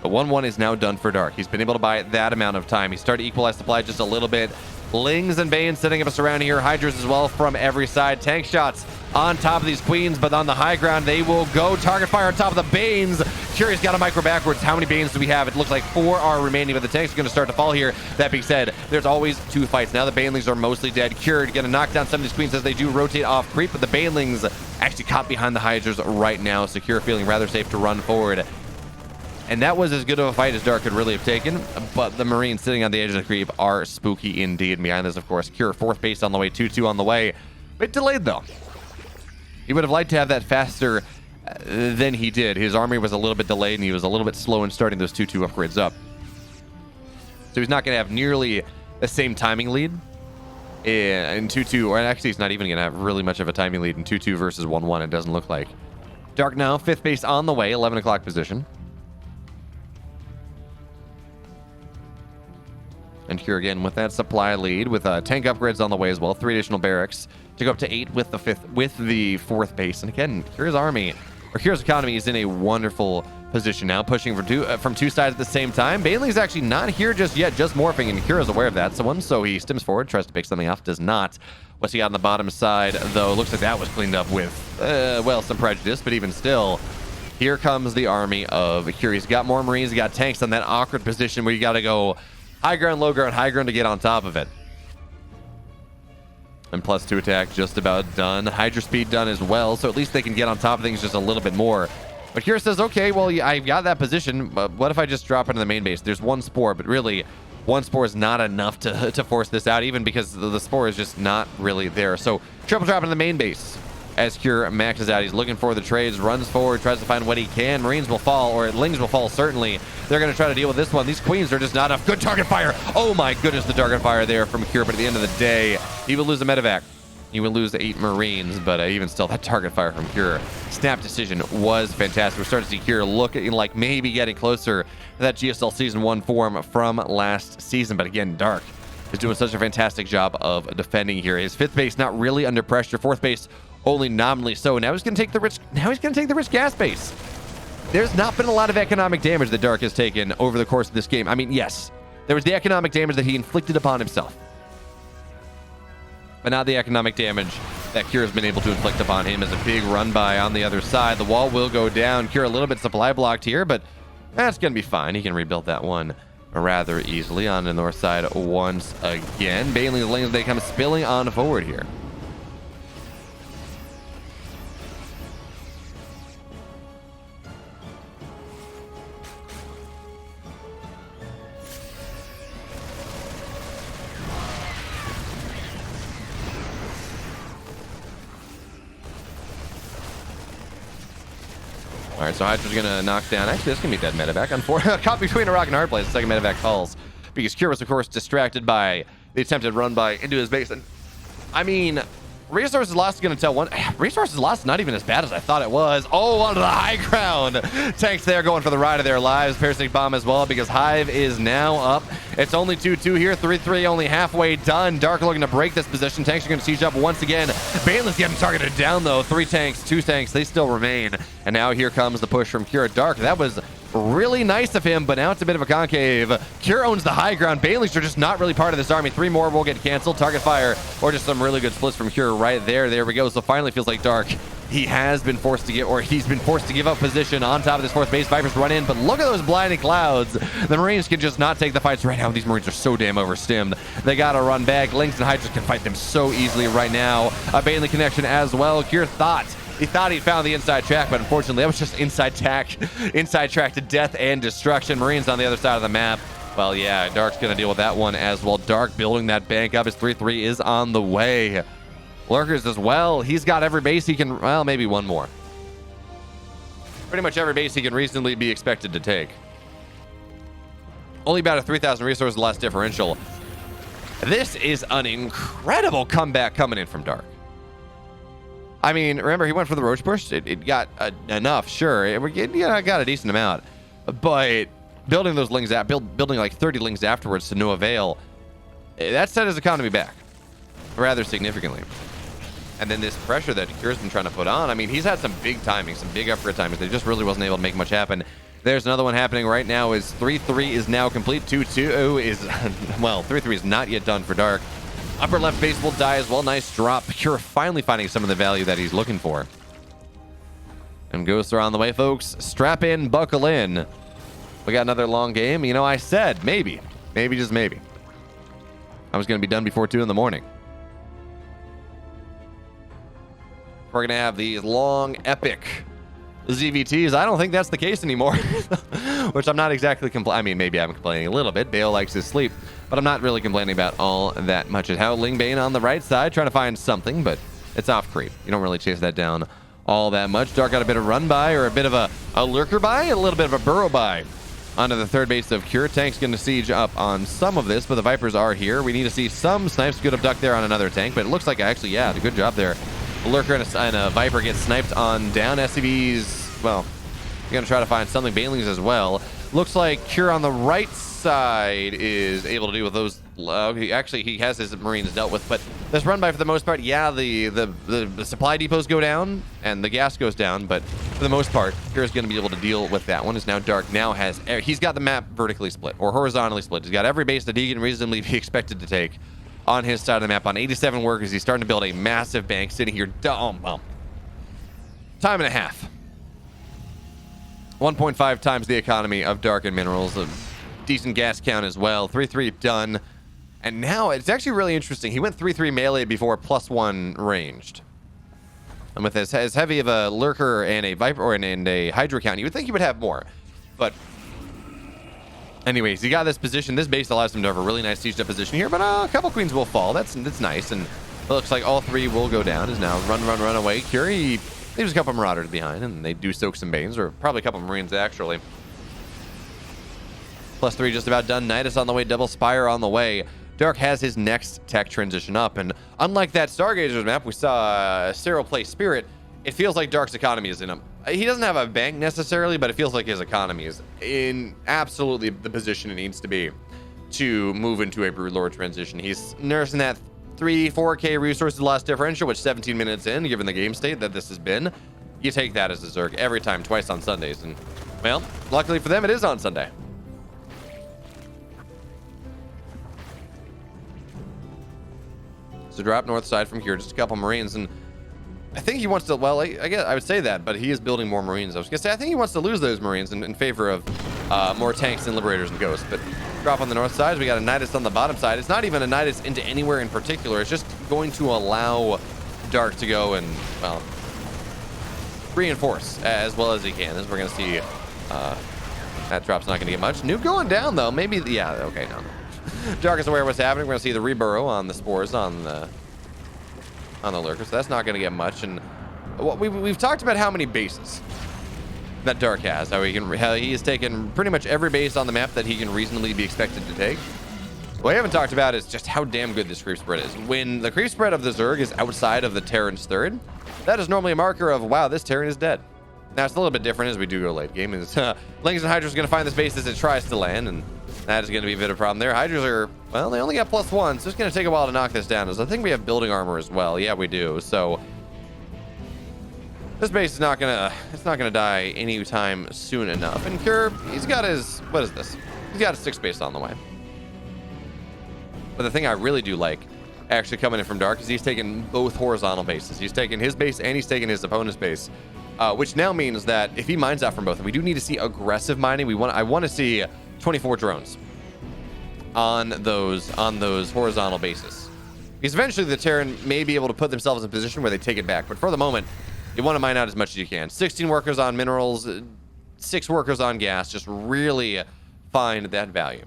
The 1-1 is now done for Dark. He's been able to buy that amount of time. He started to equalize supply just a little bit. Lings and Banes setting up a surround here. Hydras as well from every side. Tank shots on top of these queens, but on the high ground, they will go. Target fire on top of the Banes. Curious got a micro backwards. How many Banes do we have? It looks like 4 are remaining, but the tanks are going to start to fall here. That being said, there's always 2 fights. Now the Banelings are mostly dead. Cured going to knock down some of these queens as they do rotate off creep, but the Banelings actually caught behind the Hydras right now. Secure feeling rather safe to run forward. And that was as good of a fight as Dark could really have taken, but the Marines sitting on the edge of the creep are spooky indeed. Behind this, of course, Cure 4th base on the way, 2-2 on the way. Bit delayed, though. He would have liked to have that faster than he did. His army was a little bit delayed, and he was a little bit slow in starting those 2-2 upgrades up. So he's not going to have nearly the same timing lead in 2-2, or actually he's not even going to have really much of a timing lead in 2-2 versus 1-1, it doesn't look like. Dark now, 5th base on the way, 11 o'clock position. And here again with that supply lead, with tank upgrades on the way as well, 3 additional barracks to go up to 8 with the 4th base. And again, Kira's army, or Kira's economy, is in a wonderful position now, pushing from 2 sides at the same time. Bailey's actually not here just yet, just morphing, and Kira's aware of that. So he stims forward, tries to pick something off, does not. What's he got on the bottom side, though? Looks like that was cleaned up with, well, some prejudice, but even still, here comes the army of Kira. He's got more Marines, he's got tanks on that awkward position where you got to go high ground, low ground, high ground to get on top of it. And +2 attack just about done. Hydra speed done as well, so at least they can get on top of things just a little bit more. But Kira says, okay, well, I've got that position, but what if I just drop into the main base? There's 1 spore, but really, 1 spore is not enough to force this out, even because the spore is just not really there. So triple drop into the main base. As Cure maxes out, he's looking for the trades, runs forward, tries to find what he can. Marines will fall, or Lings will fall, certainly. They're going to try to deal with this one. These queens are just not enough. Good target fire. Oh my goodness, the target fire there from Cure, but at the end of the day, he will lose a medevac. He will lose 8 Marines, but even still, that target fire from Cure, snap decision was fantastic. We're starting to see Cure looking like maybe getting closer to that GSL Season 1 form from last season, but again, Dark is doing such a fantastic job of defending here. His 5th base not really under pressure. 4th base only nominally so. Now he's going to take the rich. Now he's going to take the rich gas base. There's not been a lot of economic damage that Dark has taken over the course of this game. I mean, yes, there was the economic damage that he inflicted upon himself, but not the economic damage that Cure has been able to inflict upon him. As a big run by on the other side, the wall will go down. Cure a little bit supply blocked here, but that's going to be fine. He can rebuild that one rather easily on the north side once again. Bailey's lanes, they come spilling on forward here. All right, so Hydra's going to knock down. Actually, this can be dead medevac. Caught between a rock and a hard place. The second medevac falls because Cure was, of course, distracted by the attempted run by into his base. And I mean, resources lost is going to tell one. Resources lost is not even as bad as I thought it was. Oh, onto the high ground. Tanks there going for the ride of their lives. Parasitic bomb as well because Hive is now up. It's only 2-2 here. 3-3 only halfway done. Dark looking to break this position. Tanks are going to siege up once again. Banelin's getting targeted down though. 3 tanks, 2 tanks. They still remain. And now here comes the push from Cure. Dark, that was really nice of him, but now it's a bit of a concave. Cure owns the high ground. Bailey's are just not really part of this army. 3 more will get canceled. Target fire, or just some really good splits from Cure right there. There we go. So finally feels like Dark, he's been forced to give up position on top of this 4th base. Vipers run in, but look at those blinding clouds. The Marines can just not take the fights right now. These Marines are so damn overstimmed. They gotta run back. Lynx and Hydras can fight them so easily right now. A Bailey connection as well. Cure he thought he found the inside track, but unfortunately that was just inside track to death and destruction. Marines on the other side of the map. Well, yeah, Dark's gonna deal with that one as well. Dark building that bank up. His 3-3 is on the way. Lurkers as well. He's got every base he can, well, maybe one more. Pretty much every base he can reasonably be expected to take. Only about a 3,000 resource loss differential. This is an incredible comeback coming in from Dark. I mean, remember, he went for the Roach Bush. It got enough, sure. It got a decent amount. But building those lings out, building like 30 lings afterwards to no avail, that set his economy back rather significantly. And then this pressure that Cure's been trying to put on, I mean, he's had some big timings, some big upgrade timings. They just really wasn't able to make much happen. There's another one happening right now. Is 3-3 is now complete. 2-2 is, well, 3-3 is not yet done for Dark. Upper left base will die as well. Nice drop. Cure finally finding some of the value that he's looking for. And Ghosts are on the way, folks. Strap in, buckle in. We got another long game. You know, I said maybe, just maybe, I was going to be done before 2 in the morning. We're going to have these long, epic ZVTs. I don't think that's the case anymore, which I'm not exactly complaining. I mean, maybe I'm complaining a little bit. Bale likes his sleep, but I'm not really complaining about all that much. And how Lingbane on the right side trying to find something, but it's off creep. You don't really chase that down all that much. Dark got a bit of run by, or a bit of a lurker by, a little bit of a burrow by onto the third base of Cure. Tank's going to siege up on some of this, but the Vipers are here. We need to see some snipes. Good abduct there on another tank, but it looks like actually, yeah, a good job there. A lurker and a Viper get sniped on down. SCVs, well, you're going to try to find something. Banelings as well. Looks like Cure on the right side is able to deal with those. He has his Marines dealt with, but this run by for the most part, yeah, the supply depots go down and the gas goes down, but for the most part, Cure is going to be able to deal with that one. Is now Dark now has, he's got the map vertically split or horizontally split. He's got every base that he can reasonably be expected to take on his side of the map. On 87 workers, he's starting to build a massive bank sitting here. Well, time and a half. 1.5 times the economy of Dark and Minerals. A decent gas count as well. 3-3 done. And now it's actually really interesting. He went 3-3 melee before +1 ranged. And with as heavy of a lurker and a Viper and a Hydra count, you would think he would have more. But anyways, he got this position. This base allows him to have a really nice sieged up position here, but a couple queens will fall. That's nice, and it looks like all 3 will go down. Is now run away. Curie leaves a couple Marauders behind, and they do soak some Banes, or probably a couple Marines actually. +3 just about done. Nidus on the way. Double Spire on the way. Dark has his next tech transition up, and unlike that Stargazers map we saw Cyril play Spirit, it feels like Dark's economy is in him. He doesn't have a bank necessarily, but it feels like his economy is in absolutely the position it needs to be to move into a Broodlord transition. He's nursing that 3-4K resources loss differential, which 17 minutes in, given the game state that this has been, you take that as a Zerg every time, twice on Sundays. And, well, luckily for them, it is on Sunday. So drop north side from here, just a couple Marines, and I think he wants to, well, I guess I would say that, but he is building more Marines. I was gonna say, I think he wants to lose those Marines in favor of more tanks and Liberators and Ghosts. But drop on the north side, we got a Nidus on the bottom side. It's not even a Nidus into anywhere in particular. It's just going to allow Dark to go and, well, reinforce as well as he can. As we're gonna see, that drop's not gonna get much. Nuke going down though, maybe, yeah, okay, no. Dark is aware of what's happening. We're gonna see the reburrow on the spores on the lurker, so that's not going to get much. And what we've talked about how many bases that Dark has, how he has taken pretty much every base on the map that he can reasonably be expected to take. What we haven't talked about is just how damn good this creep spread is. When the creep spread of the Zerg is outside of the Terran's third, that is normally a marker of, wow, this Terran is dead. Now it's a little bit different as we do go late game. Is Lings and Hydras are going to find this base as it tries to land, and that is going to be a bit of a problem there. Hydras are, well, they only got +1, so it's going to take a while to knock this down. As I think we have building armor as well. Yeah, we do. So this base is not going to die anytime soon enough. And Cure, he's got his, what is this? He's got a 6 base on the way. But the thing I really do like actually coming in from Dark is he's taking both horizontal bases. He's taking his base and he's taking his opponent's base, which now means that if he mines out from both, we do need to see aggressive mining. I want to see 24 drones on those horizontal bases, because eventually the Terran may be able to put themselves in a position where they take it back. But for the moment, you want to mine out as much as you can. 16 workers on minerals, 6 workers on gas. Just really find that value.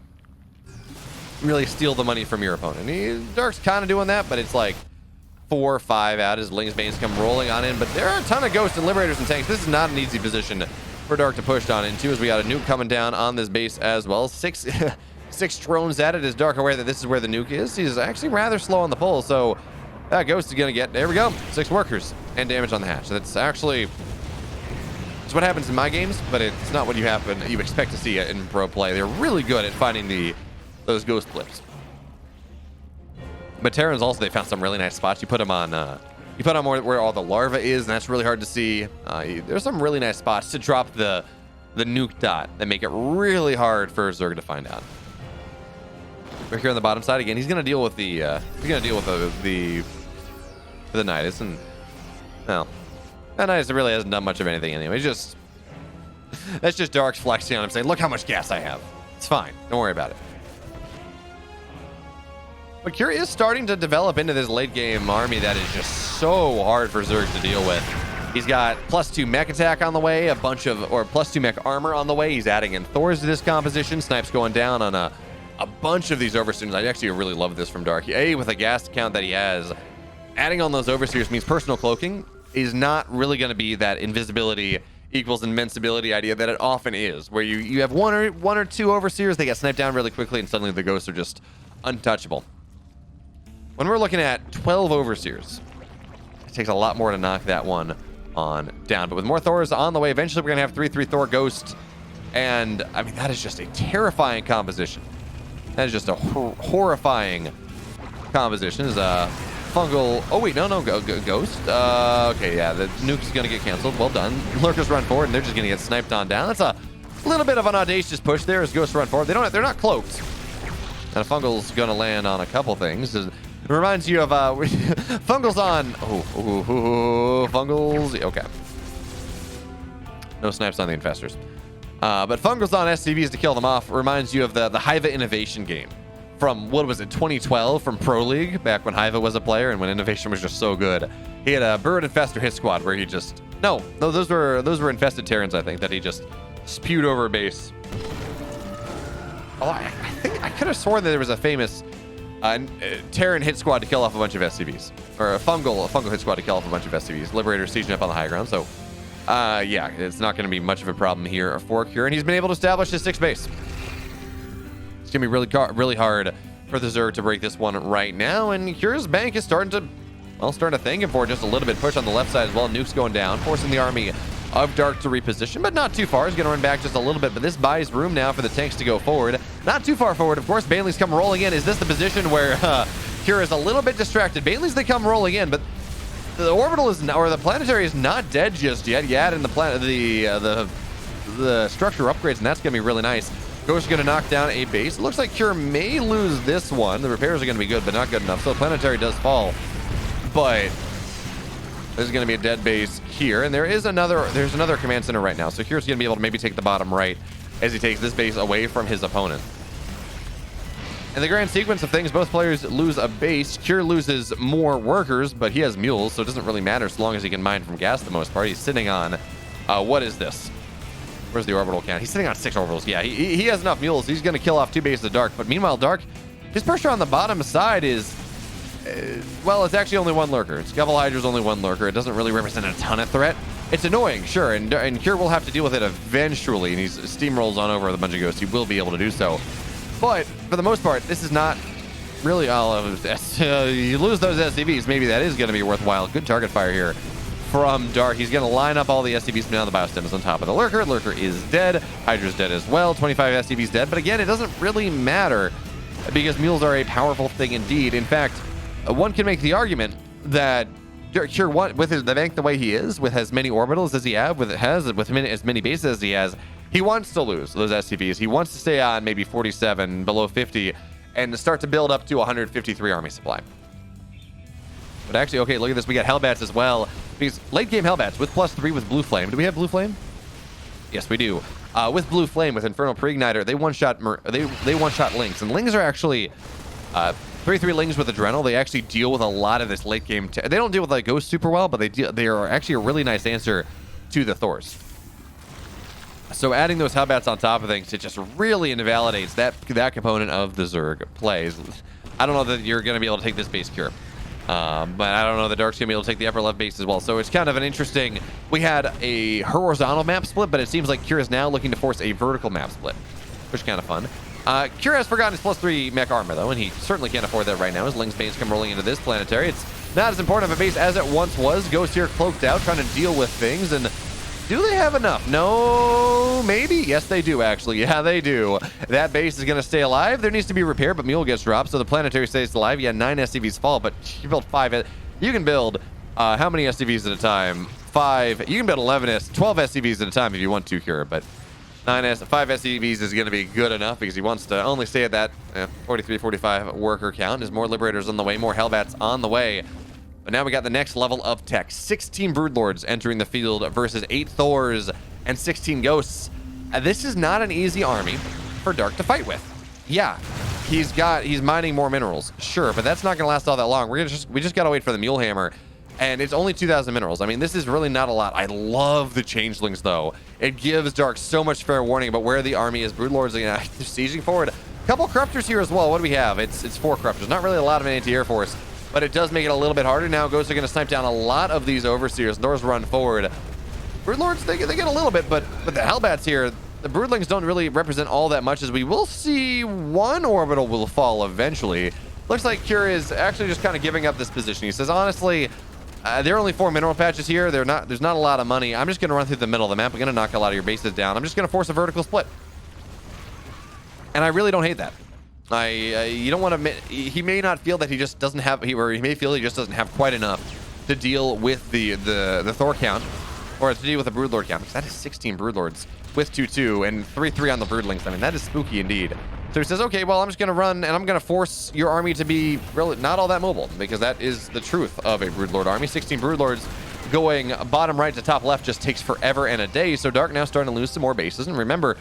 Really steal the money from your opponent. Dark's kind of doing that, but it's like 4 or 5 out as Ling's Banes come rolling on in. But there are a ton of Ghosts and Liberators and tanks. This is not an easy position for Dark to push on into, as we got a nuke coming down on this base as well. 6 drones at it. Is Dark aware that this is where the nuke is? He's actually rather slow on the pull, so that Ghost is going to get, there we go, 6 workers and damage on the hatch. That's actually, it's what happens in my games, but it's not what you expect to see in pro play. They're really good at finding those Ghost flips. But Terrans also, they found some really nice spots. You put them on where all the larva is, and that's really hard to see. There's some really nice spots to drop the nuke dot that make it really hard for Zerg to find out. We're here on the bottom side again. He's gonna deal with the Nidus, and well, that Nidus really hasn't done much of anything anyway. That's just Dark's flexing on him, saying, "Look how much gas I have. It's fine. Don't worry about it." But Cure is starting to develop into this late game army that is just so hard for Zerg to deal with. He's got +2 mech attack on the way, +2 mech armor on the way. He's adding in Thors to this composition. Snipes going down on a bunch of these overseers. I actually really love this from Dark. With a gas count that he has, adding on those overseers means personal cloaking is not really going to be that invisibility equals invincibility idea that it often is, where you have one or two overseers, they get sniped down really quickly, and suddenly the ghosts are just untouchable. When we're looking at 12 overseers, it takes a lot more to knock that one on down. But with more Thors on the way, eventually we're going to have 3/3 Thor Ghost. And, I mean, that is just a terrifying composition. That is just a horrifying composition. Is a fungal... Oh, wait, no, Ghost. Okay, yeah, the nuke is going to get canceled. Well done. Lurkers run forward, and they're just going to get sniped on down. That's a little bit of an audacious push there as Ghosts run forward. They're not cloaked. And a fungal's going to land on a couple things. It reminds you of fungals on... fungals... Okay. No snipes on the infestors. But fungals on SCVs to kill them off reminds you of the Hiva Innovation game from, what was it, 2012 from Pro League, back when Hiva was a player and when Innovation was just so good. He had a Bird Infestor hit squad where he just... No, those were infested Terrans, I think, that he just spewed over a base. Oh, I think I could have sworn that there was a famous Terran hit squad to kill off a bunch of SCVs. Or a fungal hit squad to kill off a bunch of SCVs. Liberator sieging up on the high ground, so... yeah, it's not going to be much of a problem here for Cure, and he's been able to establish his 6th base. It's going to be really hard for the Zerg to break this one right now, and Cure's bank is starting to thank him for just a little bit. Push on the left side as well. Nuke's going down, forcing the army of Dark to reposition, but not too far. He's going to run back just a little bit, but this buys room now for the tanks to go forward. Not too far forward, of course. Bailey's come rolling in. Is this the position where Cure is a little bit distracted? Bailey's they come rolling in, but the orbital is not, or the planetary is not dead just yet. You add in the structure upgrades, and that's going to be really nice. Ghost is going to knock down a base. It looks like Cure may lose this one. The repairs are going to be good, but not good enough. So planetary does fall, but there's going to be a dead base here, and there's another command center right now. So Cure's going to be able to maybe take the bottom right as he takes this base away from his opponent. In the grand sequence of things, both players lose a base. Cure loses more workers, but he has mules, so it doesn't really matter so long as he can mine from gas the most part. He's sitting on, what is this? Where's the orbital count? He's sitting on 6 orbitals. Yeah, he has enough mules. He's going to kill off 2 bases of Dark, but meanwhile, Dark, his pressure on the bottom side is, well, it's actually only 1 lurker. Scuffle Hydra's only 1 lurker. It doesn't really represent a ton of threat. It's annoying, sure, and Cure will have to deal with it eventually, and he steamrolls on over with a bunch of ghosts. He will be able to do so. But for the most part, this is not really all of you lose those SCVs. Maybe that is going to be worthwhile. Good target fire here from Dark. He's going to line up all the SCVs down. The biostem is on top of the lurker. Lurker is dead. Hydra's dead as well. 25 SCVs dead. But again, it doesn't really matter because mules are a powerful thing indeed. In fact, one can make the argument that Cure, with the bank the way he is, with as many orbitals as he has, with as many bases as he has, he wants to lose those SCVs. He wants to stay on maybe 47, below 50, and start to build up to 153 army supply. But actually, okay, look at this. We got Hellbats as well. These late game Hellbats with +3 with Blue Flame. Do we have Blue Flame? Yes, we do. With Blue Flame, with Infernal Preigniter, they one-shot Lings. And Lings are actually 3/3 Lings with Adrenal. They actually deal with a lot of this late game. They don't deal with like Ghost super well, but they are actually a really nice answer to the Thors. So adding those Hellbats on top of things, it just really invalidates that component of the Zerg plays. I don't know that you're going to be able to take this base Cure. But I don't know that Dark's going to be able to take the upper left base as well. So it's kind of an interesting... We had a horizontal map split, but it seems like Cure is now looking to force a vertical map split, which is kind of fun. Cure has forgotten his +3 mech armor, though, and he certainly can't afford that right now as Ling's Banes come rolling into this planetary. It's not as important of a base as it once was. Ghost here cloaked out, trying to deal with things, and do they have enough? No, maybe? Yes, they do, actually. Yeah, they do. That base is going to stay alive. There needs to be repair, but Mule gets dropped, so the planetary stays alive. Yeah, 9 SCVs fall, but you build 5. You can build how many SCVs at a time? 5. You can build 12 SCVs at a time if you want to, Cure, but 5 SCVs is going to be good enough because he wants to only stay at that 43, 45 worker count. There's more Liberators on the way, more Hellbats on the way. But now we got the next level of tech. 16 Broodlords entering the field versus 8 Thors and 16 Ghosts. This is not an easy army for Dark to fight with. Yeah, he's mining more minerals, sure, but that's not going to last all that long. We just got to wait for the Mule Hammer, and it's only 2,000 minerals. I mean, this is really not a lot. I love the Changelings, though. It gives Dark so much fair warning about where the army is. Broodlords are sieging forward. A couple Corruptors here as well. What do we have? It's 4 Corruptors. Not really a lot of an anti-air force, but it does make it a little bit harder. Now Ghosts are going to snipe down a lot of these Overseers. Thors run forward. Broodlords, they get a little bit, but the Hellbats here, the Broodlings don't really represent all that much, as we will see one orbital will fall eventually. Looks like Cure is actually just kind of giving up this position. He says, honestly, there are only 4 mineral patches here. There's not a lot of money. I'm just going to run through the middle of the map. I'm going to knock a lot of your bases down. I'm just going to force a vertical split. And I really don't hate that. You don't want to. He may not feel that he just doesn't have. He may feel he just doesn't have quite enough to deal with the Thor count, or to deal with the Broodlord count. Because that is 16 Broodlords with 2/2 and 3/3 on the Broodlings. I mean, that is spooky indeed. So he says, okay, well, I'm just going to run, and I'm going to force your army to be really not all that mobile, because that is the truth of a Broodlord army. 16 Broodlords going bottom right to top left just takes forever and a day. So Dark now starting to lose some more bases. And remember,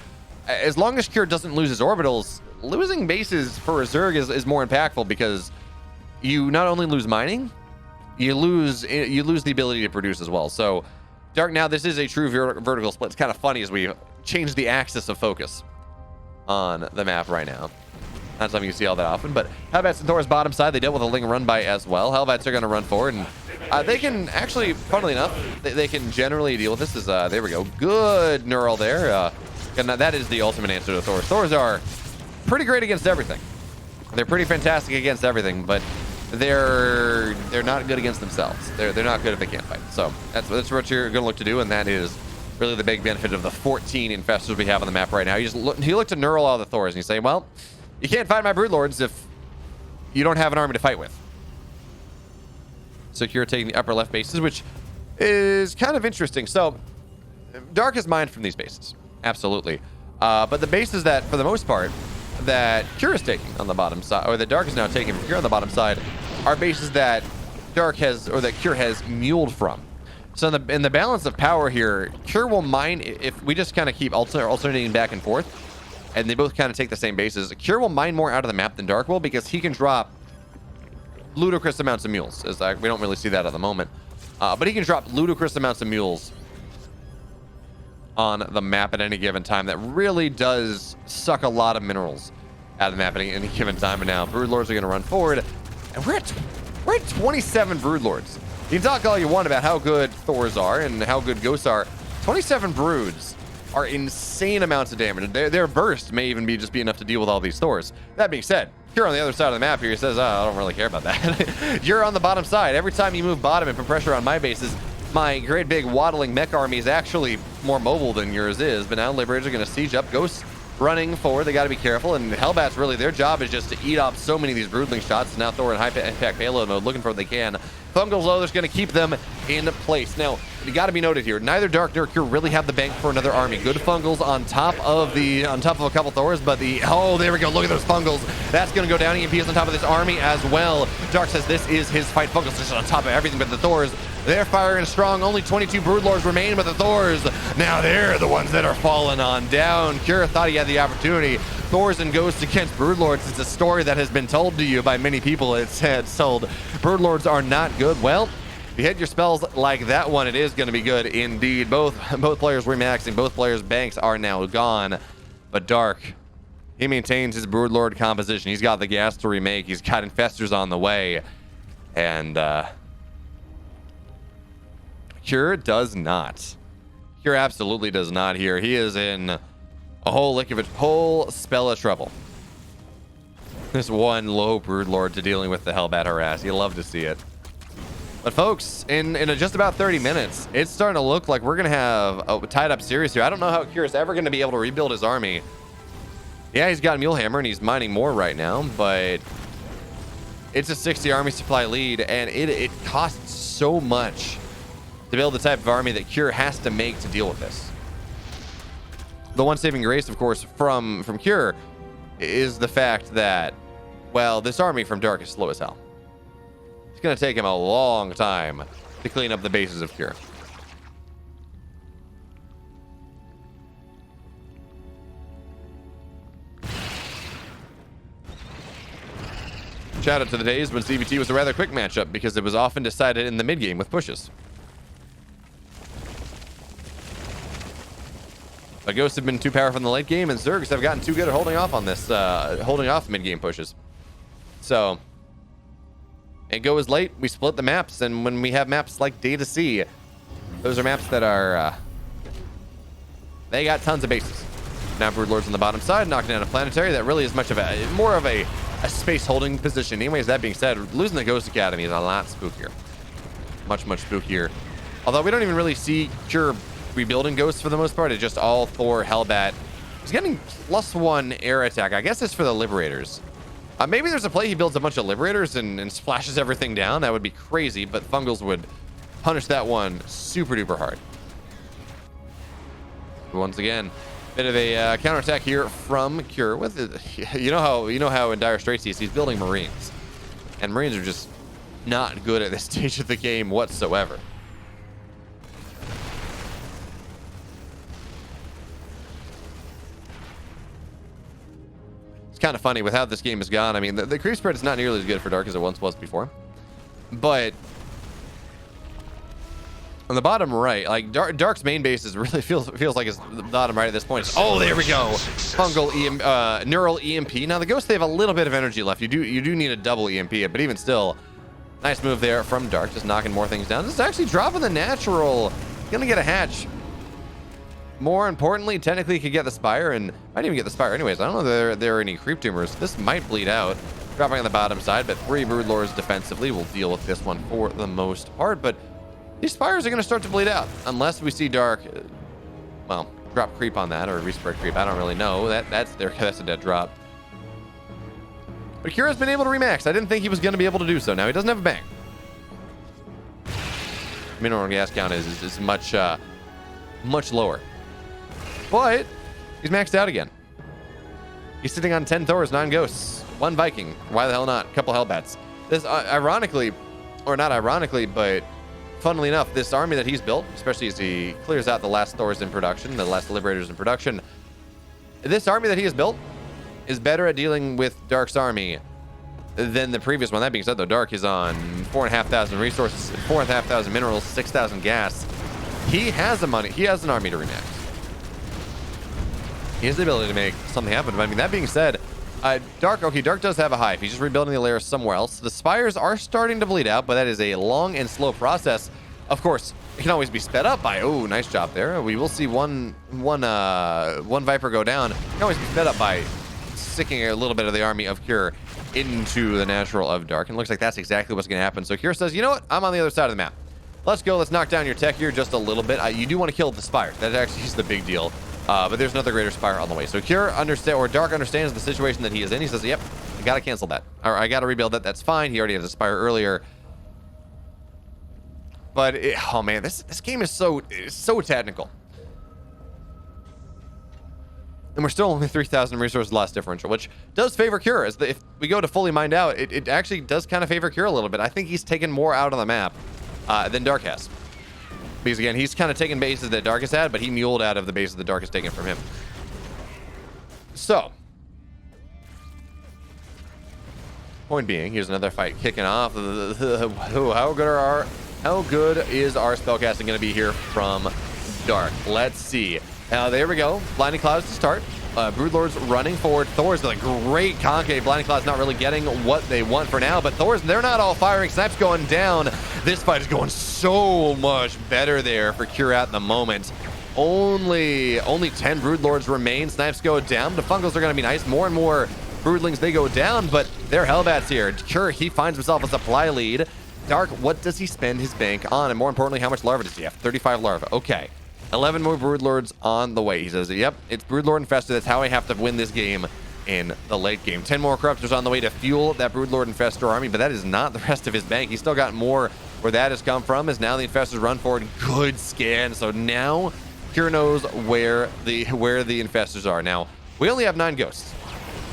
as long as Cure doesn't lose his orbitals, losing bases for a Zerg is more impactful, because you not only lose mining, you lose the ability to produce as well. So Dark now, this is a true vertical split. It's kind of funny as we change the axis of focus on the map right now. Not something you see all that often, but Hellbats and Thor's bottom side, they dealt with a Ling run by as well. Hellbats are going to run forward, and they can actually, funnily enough, they can generally deal with this. There we go. Good neural there. And that is the ultimate answer to Thors. Thors are pretty great against everything. They're pretty fantastic against everything, but they're not good against themselves. They're not good if they can't fight. So that's what you're going to look to do, and that is really the big benefit of the 14 infestors we have on the map right now. He looked to neural all the Thors, and you say, well, you can't fight my Broodlords if you don't have an army to fight with. So Cure taking the upper left bases, which is kind of interesting. So Dark is mined from these bases, absolutely. But the bases that, for the most part, that Cure is taking on the bottom side, or that Dark is now taking from Cure on the bottom side, are bases that Dark has, or that Cure has muled from. So in the balance of power here, Cure will mine, if we just kind of keep alternating back and forth, and they both kind of take the same bases, Cure will mine more out of the map than Dark will, because he can drop ludicrous amounts of mules. We don't really see that at the moment. But he can drop ludicrous amounts of mules on the map at any given time. That really does suck a lot of minerals out of the map at any given time. And now Broodlords are going to run forward, and we're at 27 Broodlords. You can talk all you want about how good Thors are and how good Ghosts are. 27 Broods are insane amounts of damage. Their burst may even be enough to deal with all these Thors. That being said, Cure on the other side of the map here says, oh, I don't really care about that. You're on the bottom side. Every time you move bottom and put pressure on my bases, my great big waddling mech army is actually more mobile than yours is. But now Liberators are going to siege up. Ghosts running forward. They got to be careful. And Hellbats, really, their job is just to eat up so many of these Broodling shots. Now Thor in high impact payload mode, looking for what they can. Fungal's low, that's going to keep them in place. Now, you got to be noted here, neither Dark nor Cure really have the bank for another army. Good Fungals on top of a couple Thors, but oh, there we go. Look at those Fungals. That's going to go down. EMP is on top of this army as well. Dark says this is his fight. Fungals just on top of everything, but the Thors, they're firing strong. Only 22 Broodlords remain, but the Thors, now they're the ones that are falling on down. Cure thought he had the opportunity. Thors and Ghosts against Broodlords. It's a story that has been told to you by many people. It's told Broodlords are not good. Well, if you hit your spells like that one, it is going to be good indeed. Both players remaxing, both players' banks are now gone. But Dark, he maintains his Broodlord composition. He's got the gas to remake. He's got infestors on the way. And Cure does not. Cure absolutely does not here. He is in a whole spell of trouble. this one low Broodlord to dealing with the Hellbat harass. You love to see it. But folks, in just about 30 minutes, it's starting to look like we're going to have a tied up series here. I don't know how Kira's ever going to be able to rebuild his army. Yeah, he's got Mulehammer and he's mining more right now, but it's a 60 army supply lead, and it costs so much to build the type of army that Kira has to make to deal with this. The one saving grace, of course, from Kira is the fact that, well, this army from Dark is slow as hell. It's going to take him a long time to clean up the bases of Kira. Shout out to the days when CBT was a rather quick matchup because it was often decided in the mid game with pushes. But Ghosts have been too powerful in the late game, and Zergs have gotten too good at holding off on this, holding off mid game pushes. So it goes late, we split the maps, and when we have maps like Data C, those are maps that are they got tons of bases. Now Broodlord's on the bottom side, knocking down a planetary that really is much of a more of a space holding position. Anyways, that being said, losing the Ghost Academy is a lot spookier. Much spookier. Although we don't even really see Cure rebuilding Ghosts for the most part. It's just all Thor, Hellbat. He's getting +1 air attack. I guess it's for the Liberators. Maybe there's a play he builds a bunch of Liberators and splashes everything down. That would be crazy, but Fungals would punish that one super duper hard. Once again, bit of a counterattack here from Cure. With you know how in dire straits he's building Marines, and Marines are just not good at this stage of the game whatsoever. It's kind of funny with how this game has gone. I mean, the creep spread is not nearly as good for Dark as it once was before, but on the bottom right, like Dark's main base is really feels like it's the bottom right at this point. Oh, there we go. Fungal neural EMP. Now the Ghosts, they have a little bit of energy left. You do need a double EMP, but even still, nice move there from Dark, just knocking more things down. This is actually dropping the natural. Gonna get a hatch. More importantly, technically he could get the Spire, and might even get the Spire anyways. I don't know if there are any creep tumors. This might bleed out. Dropping on the bottom side, but 3 Broodlords defensively will deal with this one for the most part. But these Spires are going to start to bleed out unless we see Dark, well, drop creep on that or respread creep. I don't really know. That's a dead drop. But Kira's been able to remax. I didn't think he was going to be able to do so. Now he doesn't have a bang. Mineral gas count is much lower, but he's maxed out again. He's sitting on 10 Thors, 9 Ghosts, 1 Viking. Why the hell not? A couple Hellbats. This, ironically, or not ironically, but funnily enough, this army that he's built, especially as he clears out the last Thors in production, the last Liberators in production, this army that he has built is better at dealing with Dark's army than the previous one. That being said, though, Dark is on 4,500 resources, 4,500 minerals, 6,000 gas. He has an army to remax. He has the ability to make something happen. But I mean, that being said, Dark does have a hive. He's just rebuilding the layers somewhere else. The Spires are starting to bleed out, but that is a long and slow process. Of course, it can always be sped up by, oh, nice job there. We will see one Viper go down. It can always be sped up by sticking a little bit of the army of Cure into the natural of Dark. And it looks like that's exactly what's going to happen. So Cure says, you know what? I'm on the other side of the map. Let's go. Let's knock down your tech here just a little bit. You do want to kill the Spire. That actually is the big deal. But there's another greater Spire on the way. So Dark understands the situation that he is in. He says, yep, I got to cancel that. Or I got to rebuild that. That's fine. He already has a Spire earlier. But, oh man, this game is so technical. And we're still only 3,000 resources loss differential, which does favor Cure. If we go to fully mined out, it actually does kind of favor Cure a little bit. I think he's taken more out of the map than Dark has. Because again, he's kind of taken bases that Dark has had, but he muled out of the bases that Dark has taken from him. So, point being, here's another fight kicking off. How good is our spellcasting going to be here from Dark? Let's see. Now there we go. Blinding Clouds to start. Broodlord's running forward. Thor's doing a great concave. Blinding Cloud's not really getting what they want for now, but Thor's, they're not all firing. Snipes going down. This fight is going so much better there for Cure at the moment. Only 10 Broodlords remain. Snipes go down. The Fungals are going to be nice. More and more Broodlings, they go down, but they're Hellbats here. Cure, he finds himself a supply lead. Dark, what does he spend his bank on? And more importantly, how much larva does he have? 35 larva. Okay. 11 more Broodlords on the way. He says, yep, it's Broodlord Infestor. That's how I have to win this game in the late game. 10 more Corruptors on the way to fuel that Broodlord Infestor army, but that is not the rest of his bank. He's still got more where that has come from, as now the Infestors run forward. Good scan. So now Cure knows where the Infestors are. Now, we only have 9 Ghosts.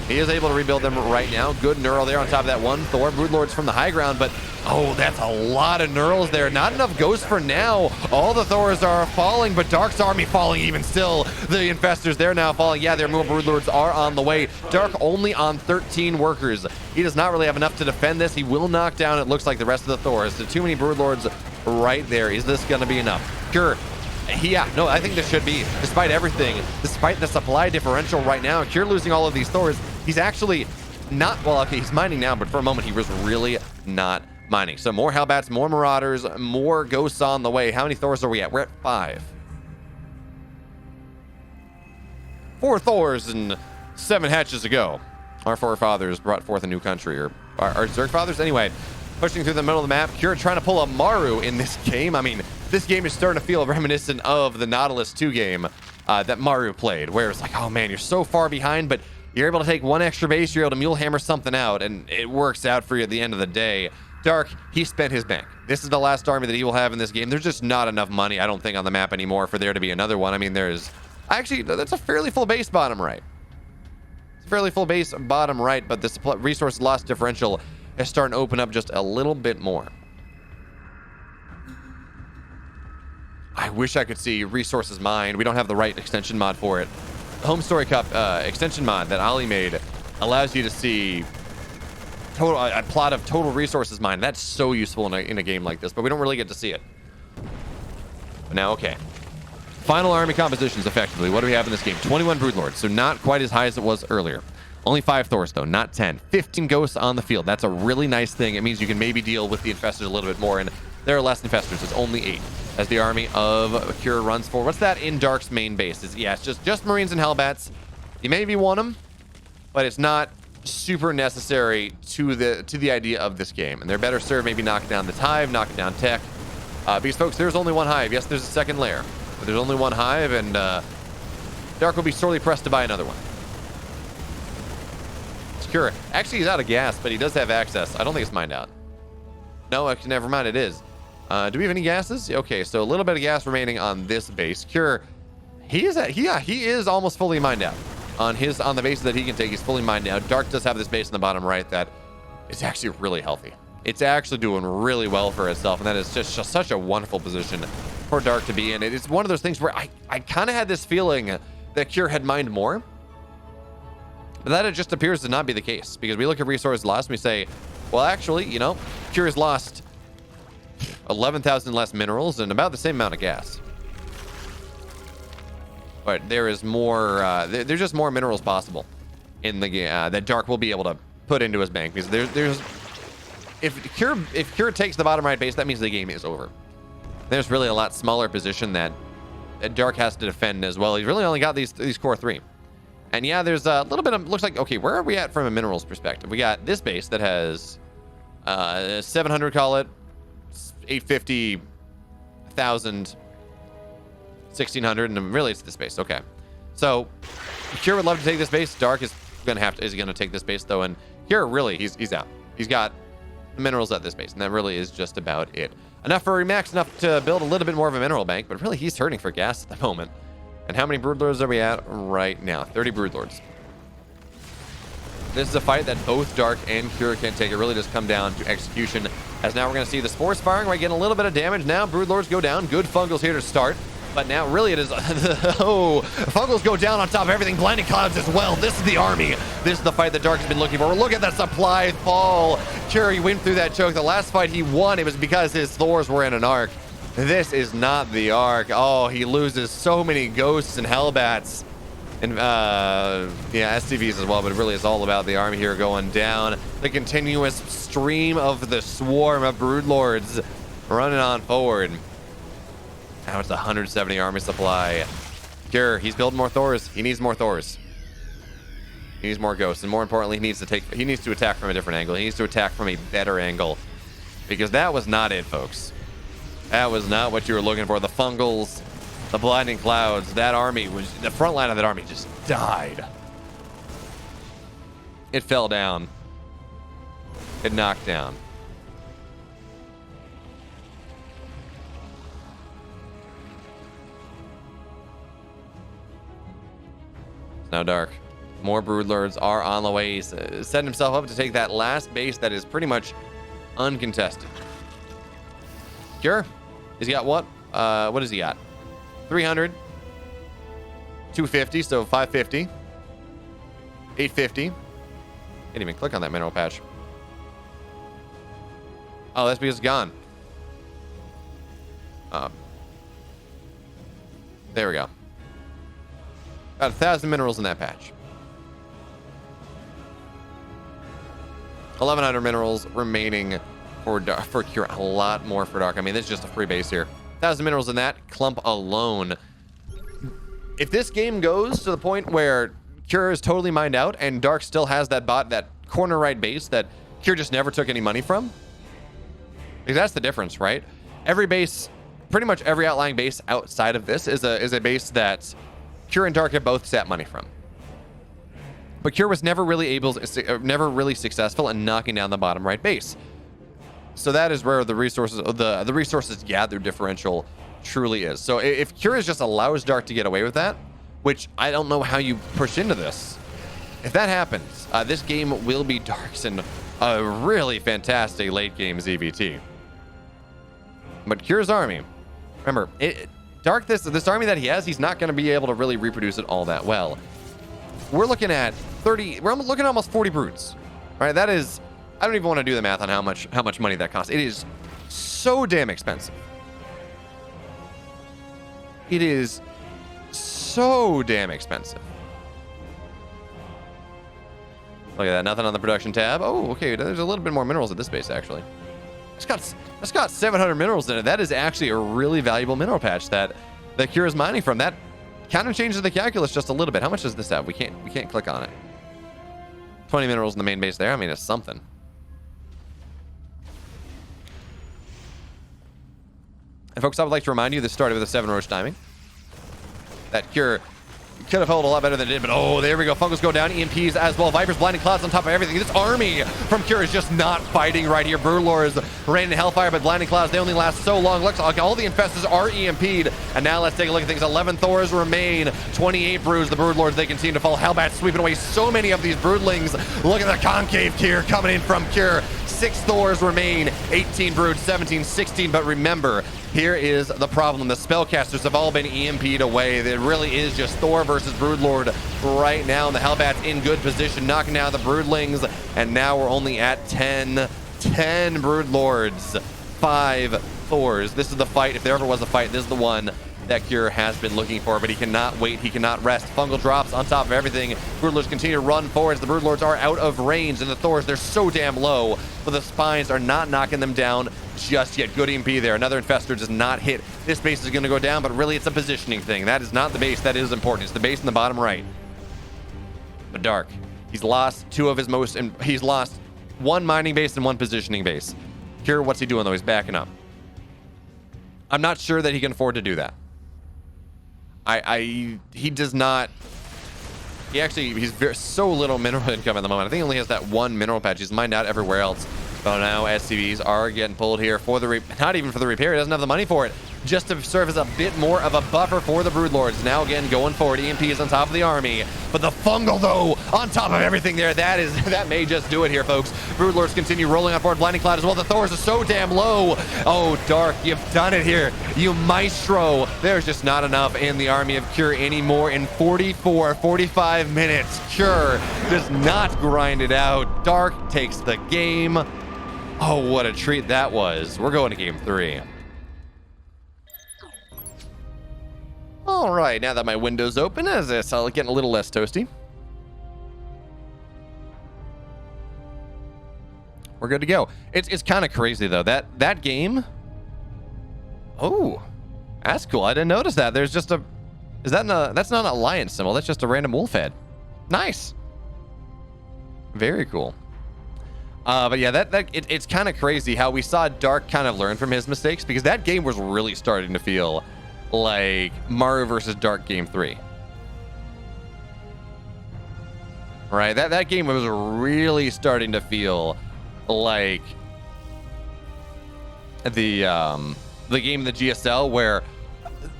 He is able to rebuild them right now. Good Neural there on top of that one. Thor, Broodlords from the high ground, but oh, that's a lot of Neurals there. Not enough Ghosts for now. All the Thors are falling, but Dark's army falling even still. The Infestors, they're now falling. Yeah, their more Broodlords are on the way. Dark only on 13 workers. He does not really have enough to defend this. He will knock down, it looks like, the rest of the Thors. So too many Broodlords right there. Is this going to be enough? Cure. Yeah, no, I think this should be. Despite everything, despite the supply differential right now, Cure losing all of these Thors, he's actually not, well, okay, he's mining now, but for a moment, he was really not mining. So more Hellbats, more Marauders, more Ghosts on the way. How many Thors are we at? We're at 5. 4 Thors and 7 hatches ago. Our forefathers brought forth a new country, or our Zerg fathers? Anyway, pushing through the middle of the map. Cure trying to pull a Maru in this game. I mean, this game is starting to feel reminiscent of the Nautilus 2 game that Maru played, where it's like, oh man, you're so far behind, but you're able to take one extra base, you're able to mule hammer something out, and it works out for you at the end of the day. Dark, he spent his bank. This is the last army that he will have in this game. There's just not enough money, I don't think, on the map anymore for there to be another one. I mean, there's... Actually, that's a fairly full base bottom right. It's a fairly full base bottom right, but the resource loss differential is starting to open up just a little bit more. I wish I could see resources mined. We don't have the right extension mod for it. The Home Story Cup extension mod that Ali made allows you to see a plot of total resources mined. That's so useful in a game like this, but we don't really get to see it. But now, okay. Final army compositions, effectively. What do we have in this game? 21 Broodlords, so not quite as high as it was earlier. Only 5 Thors, though, not 10. 15 Ghosts on the field. That's a really nice thing. It means you can maybe deal with the Infestors a little bit more, and there are less Infestors. It's only 8 as the army of Cure runs forward. What's that in Dark's main base? Yeah, it's just Marines and Hellbats. You maybe want them, but it's not super necessary to the idea of this game. And they're better served maybe knocking down this hive, knocking down tech. Because, folks, there's only one hive. Yes, there's a second layer, but there's only one hive, and Dark will be sorely pressed to buy another one. Cure. Actually, he's out of gas, but he does have access. I don't think it's mined out. No, actually, never mind. It is. Do we have any gases? Okay, so a little bit of gas remaining on this base. Cure, he is almost fully mined out. On the bases that he can take, he's fully mined out. Dark does have this base in the bottom right that is actually really healthy. It's actually doing really well for itself, and that is just such a wonderful position for Dark to be in. It's one of those things where I kind of had this feeling that Cure had mined more, but that it just appears to not be the case, because we look at resource loss and we say, well, actually, you know, Cure has lost 11,000 less minerals and about the same amount of gas. But there is more, there's just more minerals possible in the game that Dark will be able to put into his bank, because there's if Cure takes the bottom right base, that means the game is over. There's really a lot smaller position that Dark has to defend as well. He's really only got these core 3. And yeah, there's a little bit of, looks like, okay, where are we at from a minerals perspective? We got this base that has 700, call it, 850, 1,000, 1,600, and really it's this base. Okay. So Cure would love to take this base. Dark is gonna take this base though, and Cure really he's out. He's got the minerals at this base, and that really is just about it. Enough for Remax, enough to build a little bit more of a mineral bank, but really he's hurting for gas at the moment. And how many Broodlords are we at right now? 30 Broodlords. This is a fight that both Dark and Cure can take. It really does come down to execution, as now we're going to see the spores firing. We're getting a little bit of damage now. Broodlords go down. Good Fungals here to start. But now really it is... oh, Fungals go down on top of everything. Blinding Clouds as well. This is the army. This is the fight that Dark has been looking for. Look at that supply fall. Cure, he went through that choke. The last fight he won, it was because his Thors were in an arc. This is not the arc. Oh, he loses so many Ghosts and Hellbats. And, yeah, SCVs as well, but it really is all about the army here going down. The continuous stream of the swarm of Broodlords running on forward. Now it's 170 army supply. Cure, he's building more Thors. He needs more Thors. He needs more ghosts, and more importantly, he needs to attack from a different angle. He needs to attack from a better angle, because that was not it, folks. That was not what you were looking for. The fungals, the blinding clouds, that army was, the front line of that army just died. It fell down. It knocked down. It's now dark. More broodlords are on the way. He's setting himself up to take that last base that is pretty much uncontested. Cure? He's got what? What has he got? 300. 250, so 550. 850. Can't even click on that mineral patch. Oh, that's because it's gone. There we go. Got 1,000 minerals in that patch. 1,100 minerals remaining for Cure. A lot more for Dark. I mean, this is just a free base here. 1,000 minerals in that clump alone. If this game goes to the point where Cure is totally mined out and Dark still has that corner right base that Cure just never took any money from, because that's the difference, right? Every base, pretty much every outlying base outside of this is a base that Cure and Dark have both set money from. But Cure was never really successful in knocking down the bottom right base. So that is where the resources gathered differential truly is. So if Cure just allows Dark to get away with that, which I don't know how you push into this, if that happens, this game will be Dark's in a really fantastic late game ZVT. But Cure's army, remember, Dark, this army that he has, he's not going to be able to really reproduce it all that well. We're looking at 30. We're looking at almost 40 broods. Right? That is. I don't even want to do the math on how much money that costs. It is so damn expensive. It is so damn expensive. Look at that. Nothing on the production tab. Oh, okay. There's a little bit more minerals at this base actually. It's got 700 minerals in it. That is actually a really valuable mineral patch that Cure is mining from. That kind of changes the calculus just a little bit. How much does this have? We can't click on it. 20 minerals in the main base there. I mean, it's something. And folks, I would like to remind you this started with a 7 roach timing. That Cure could have held a lot better than it did, but oh, there we go. Fungals go down, EMPs as well. Vipers, blinding clouds on top of everything. This army from Cure is just not fighting right here. Broodlords raining hellfire, but blinding clouds, they only last so long. Looks like all the infestors are EMP'd. And now let's take a look at things. 11 Thors remain, 28 broods. The Broodlords, they continue to fall. Hellbats sweeping away so many of these broodlings. Look at the concave here coming in from Cure. 6 Thors remain, 18 broods, 17, 16. But remember, here is the problem. The spellcasters have all been EMP'd away. It really is just Thor versus Broodlord right now. And the Hellbats in good position, knocking down the broodlings. And now we're only at 10 Broodlords, 5 Thors. This is the fight. If there ever was a fight, this is the one that Cure has been looking for, but he cannot wait. He cannot rest. Fungal drops on top of everything. Broodlords continue to run forwards. The Broodlords are out of range, and the Thors, they're so damn low, but the Spines are not knocking them down just yet. Good EMP there. Another Infestor does not hit. This base is going to go down, but really it's a positioning thing. That is not the base that is important. It's the base in the bottom right. But Dark, he's lost he's lost 1 mining base and 1 positioning base. Cure, what's he doing though? He's backing up. I'm not sure that he can afford to do that. He does not. He's so little mineral income at the moment. I think he only has that 1 mineral patch. He's mined out everywhere else. But now SCVs are getting pulled here for not even for the repair. He doesn't have the money for it. Just to serve as a bit more of a buffer for the Broodlords. Now again going forward. EMP is on top of the army. But the fungal though, on top of everything there, that may just do it here, folks. Broodlords continue rolling on forward. Blinding Cloud as well. The Thors are so damn low. Oh, Dark, you've done it here. You maestro. There's just not enough in the army of Cure anymore. In 45 minutes, Cure does not grind it out. Dark takes the game. Oh, what a treat that was. We're going to game 3. All right, now that my window's open, as it's getting a little less toasty, we're good to go. It's kind of crazy though. That game. Oh, that's cool. I didn't notice that. There's just that's not an alliance symbol. That's just a random wolf head. Nice. Very cool. But yeah, it's kind of crazy how we saw Dark kind of learn from his mistakes, because that game was really starting to feel like Mario versus Dark Game 3. Right? That game was really starting to feel like the game in the GSL, where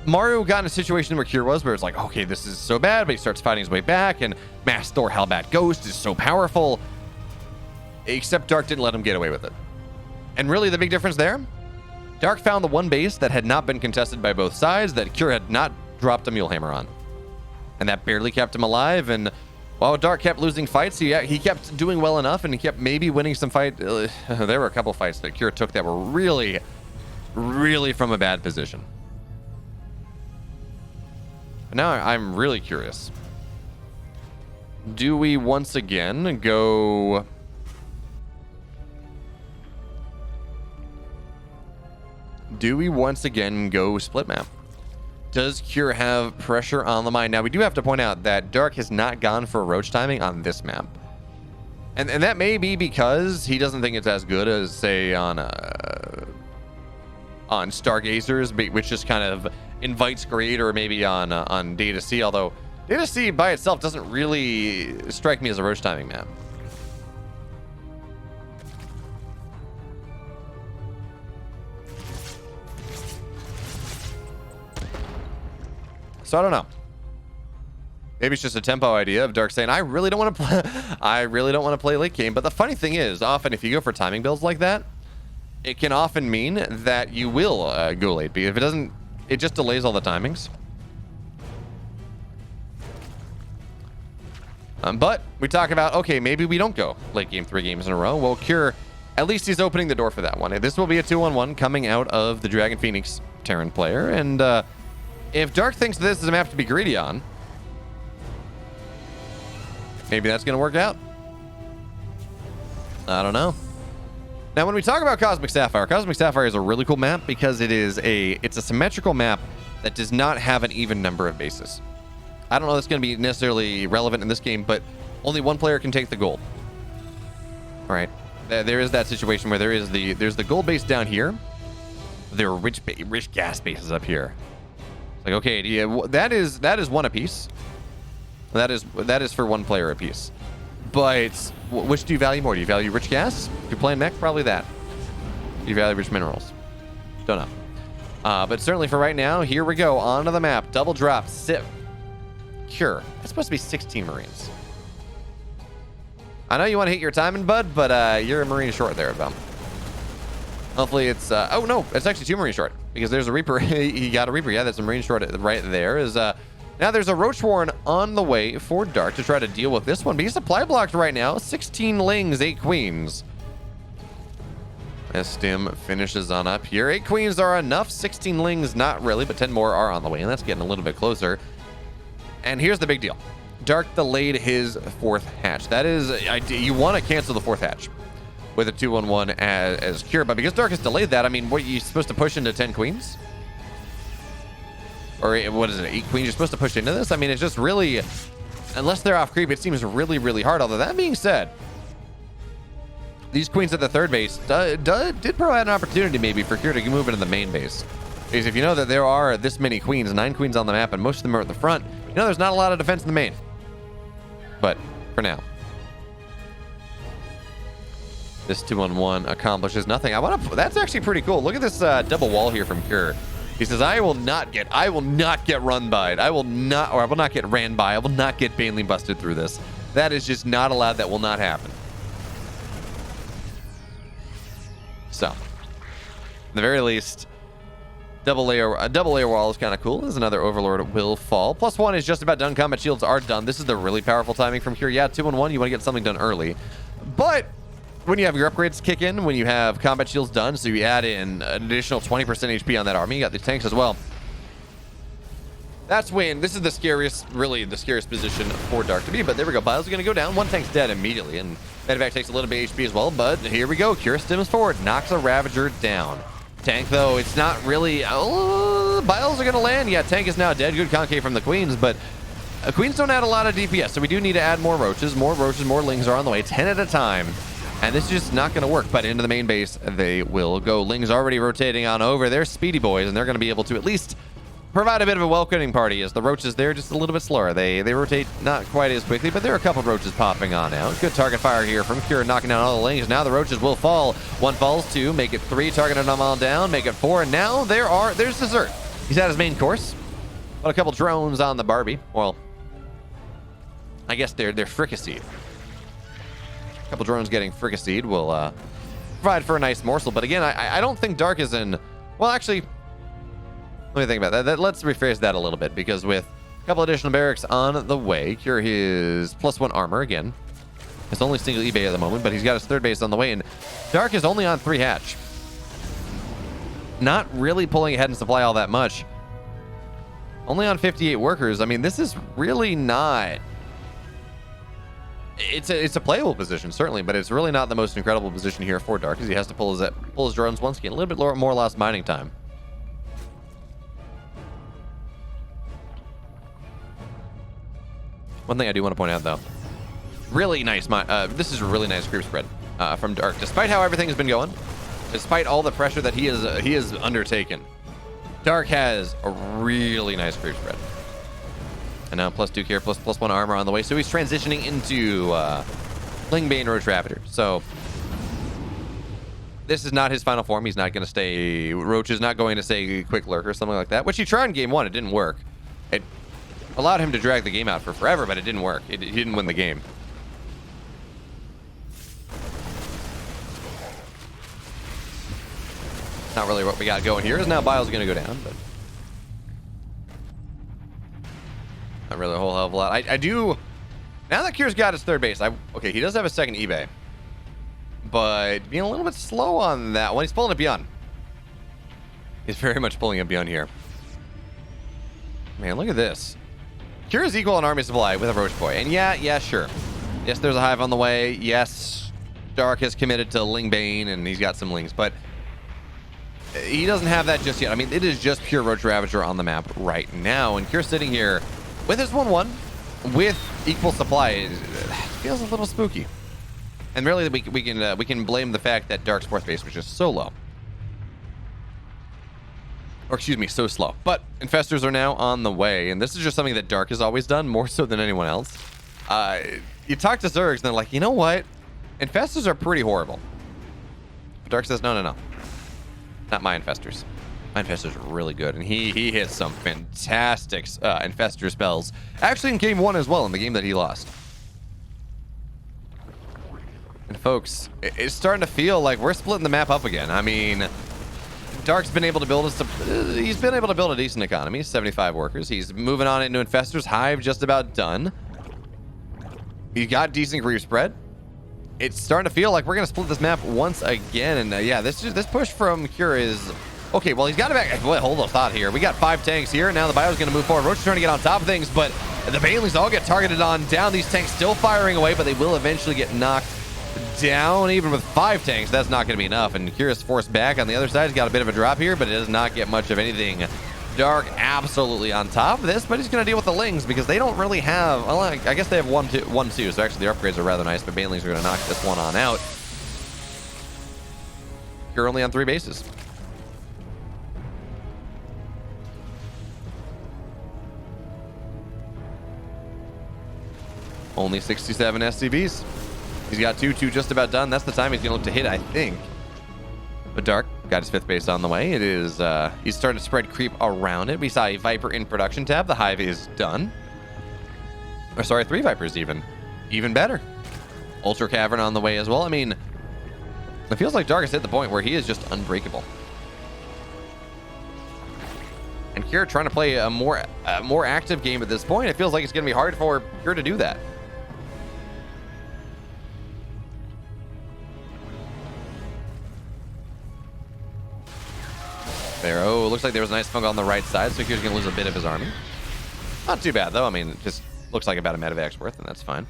Mario got in a situation where Cure was, where it's like, okay, this is so bad, but he starts fighting his way back, and Mass Thor Hellbat Ghost is so powerful. Except Dark didn't let him get away with it. And really the big difference there, Dark found the one base that had not been contested by both sides, that Cure had not dropped a Mule Hammer on. And that barely kept him alive, and while Dark kept losing fights, he kept doing well enough, and he kept maybe winning some fight. There were a couple fights that Cure took that were really, really from a bad position. But now I'm really curious. Do we once again go... Do we once again go split map? Does Cure have pressure on the mind? Now, we do have to point out that Dark has not gone for roach timing on this map. And that may be because he doesn't think it's as good as, say, on Stargazers, which just kind of invites greed, or maybe on Data C, although Data C by itself doesn't really strike me as a roach timing map. So I don't know. Maybe it's just a tempo idea of Dark saying, I really don't want to play. I really don't want to play late game. But the funny thing is, often if you go for timing builds like that, it can often mean that you will go late. Because if it doesn't, it just delays all the timings. But we talk about, okay, maybe we don't go late game 3 games in a row. Well, Cure, at least he's opening the door for that one. This will be a 2-on-1 coming out of the Dragon Phoenix Terran player, and if Dark thinks this is a map to be greedy on, maybe that's going to work out. I don't know. Now, when we talk about Cosmic Sapphire is a really cool map because it's a symmetrical map that does not have an even number of bases. I don't know if that's going to be necessarily relevant in this game, but only one player can take the gold. All right. There is that situation where there's the gold base down here. There are rich gas bases up here. Like, okay, yeah, that is one apiece. That is for one player apiece. But which do you value more? Do you value rich gas? If you're playing mech, probably that. Do you value rich minerals? Don't know. But certainly for right now, here we go. Onto the map. Double drop. Civ. Cure. That's supposed to be 16 Marines. I know you want to hit your timing, bud, but you're a Marine short there, Bum. Hopefully it's... oh, no. It's actually 2 Marine short. Because there's a Reaper. He got a Reaper. Yeah, that's a Marine short right there. Now there's a Roach Warren on the way for Dark to try to deal with this one. But he's supply blocked right now. 16 Lings, 8 Queens. As Stim finishes on up here. 8 Queens are enough. 16 Lings, not really, but 10 more are on the way. And that's getting a little bit closer. And here's the big deal. Dark delayed his 4th hatch. That is... you want to cancel the 4th hatch with a 2-on-1 as Cure. But because Dark has delayed that, I mean, what, you supposed to push into 10 Queens? Or what is it, 8 Queens you're supposed to push into this? I mean, it's just really... Unless they're off creep, it seems really, really hard. Although that being said, these Queens at the 3rd base did provide an opportunity maybe for Cure to move into the main base. Because if you know that there are this many Queens, 9 Queens on the map, and most of them are at the front, you know there's not a lot of defense in the main. But for now, this 2-on-1 accomplishes nothing. That's actually pretty cool. Look at this double wall here from Cure. He says, I will not get run by it. I will not get ran by. I will not get banely busted through this. That is just not allowed. That will not happen. So, at the very least, a double layer wall is kind of cool. There's another Overlord will fall. +1 is just about done. Combat shields are done. This is the really powerful timing from Cure. Yeah, 2-on-1, you want to get something done early. But when you have your upgrades kick in, when you have combat shields done, so you add in an additional 20% HP on that army, you got these tanks as well. That's when, this is the scariest, really the scariest position for Dark to be, but there we go. Biles are going to go down. One tank's dead immediately, and Medevac takes a little bit of HP as well, but here we go. Cure stims forward, knocks a Ravager down. Tank, though, it's not really... Biles are going to land. Yeah, tank is now dead. Good concave from the Queens, but Queens don't add a lot of DPS, so we do need to add more roaches. More roaches, more lings are on the way, 10 at a time. And this is just not going to work, but into the main base they will go. Ling's already rotating on over. They're speedy boys, and they're going to be able to at least provide a bit of a welcoming party as the roaches there just a little bit slower. They rotate not quite as quickly, but there are a couple of roaches popping on out. Good target fire here from Kira, knocking down all the lings. Now the roaches will fall. 1 falls, 2, make it 3, targeting them all down, make it 4, and now there's dessert. He's at his main course. But a couple drones on the Barbie. Well, I guess they're fricasseed. A couple drones getting fricasseed will provide for a nice morsel. But again, I don't think Dark is in... Well, actually, let me think about that. Let's rephrase that a little bit, because with a couple additional barracks on the way, cure his +1 armor again. It's only single eBay at the moment, but he's got his 3rd base on the way, and Dark is only on 3 hatch. Not really pulling ahead in supply all that much. Only on 58 workers. I mean, this is really not... It's a playable position, certainly, but it's really not the most incredible position here for Dark, because he has to pull his drones once again. A little bit more lost mining time. One thing I do want to point out, though, really nice. This is a really nice creep spread from Dark, despite how everything has been going, despite all the pressure that he has undertaken. Dark has a really nice creep spread. And now +2 care, +1 armor on the way. So he's transitioning into Lingbane Roach Raptor. So this is not his final form. He's not going to stay... Roach is not going to stay Quick Lurk or something like that, which he tried in game 1. It didn't work. It allowed him to drag the game out for forever, but it didn't work. He didn't win the game. Not really what we got going here. Is now Bile's going to go down, but not really a whole hell of a lot. I do... Now that Kier's got his 3rd base, okay, he does have a 2nd eBay, but being a little bit slow on that one. He's pulling it beyond. He's very much pulling it beyond here. Man, look at this. Kier is equal on army supply with a Roach Boy. And yeah, sure. Yes, there's a hive on the way. Yes, Dark has committed to Lingbane, and he's got some lings, but he doesn't have that just yet. I mean, it is just pure Roach Ravager on the map right now, and Kier's sitting here with his 1-1 with equal supply. It feels a little spooky. And really, we can blame the fact that Dark's 4th base was just so low. Or excuse me, so slow. But Infestors are now on the way, and this is just something that Dark has always done, more so than anyone else. You talk to Zergs, and they're like, you know what? Infestors are pretty horrible. But Dark says, no. Not my Infestors. My Infestors are really good, and he hits some fantastic Infestor spells. Actually in game 1 as well, in the game that he lost. And folks, it's starting to feel like we're splitting the map up again. I mean... Dark's been able to build a decent economy, 75 workers. He's moving on into Infestors. Hive just about done. He got decent creep spread. It's starting to feel like we're going to split this map once again. And yeah, this push from Cure is... Okay, well, he's got it back. Well, hold on, thought here. We got 5 tanks here. Now the Bio's going to move forward. Roach is trying to get on top of things, but the Banelings all get targeted on down. These tanks still firing away, but they will eventually get knocked down. Even with 5 tanks, that's not going to be enough. And Kira's forced back on the other side. He's got a bit of a drop here, but it does not get much of anything. Dark absolutely on top of this, but he's going to deal with the Lings because they don't really have... Well, I guess they have 1-2, so actually the upgrades are rather nice, but Banelings are going to knock this one on out. You're only on 3 bases. Only 67 SCVs. He's got 2 just about done. That's the time he's going to look to hit, I think. But Dark got his 5th base on the way. It is, he's starting to spread creep around it. We saw a Viper in production tab. The Hive is done. Or sorry, 3 Vipers even. Even better. Ultra Cavern on the way as well. I mean, it feels like Dark has hit the point where he is just unbreakable. And Kira trying to play a more active game at this point. It feels like it's going to be hard for Kira to do that. There. Oh, looks like there was a nice funk on the right side, so Kira's going to lose a bit of his army. Not too bad, though. I mean, it just looks like about a medevac's worth, and that's fine.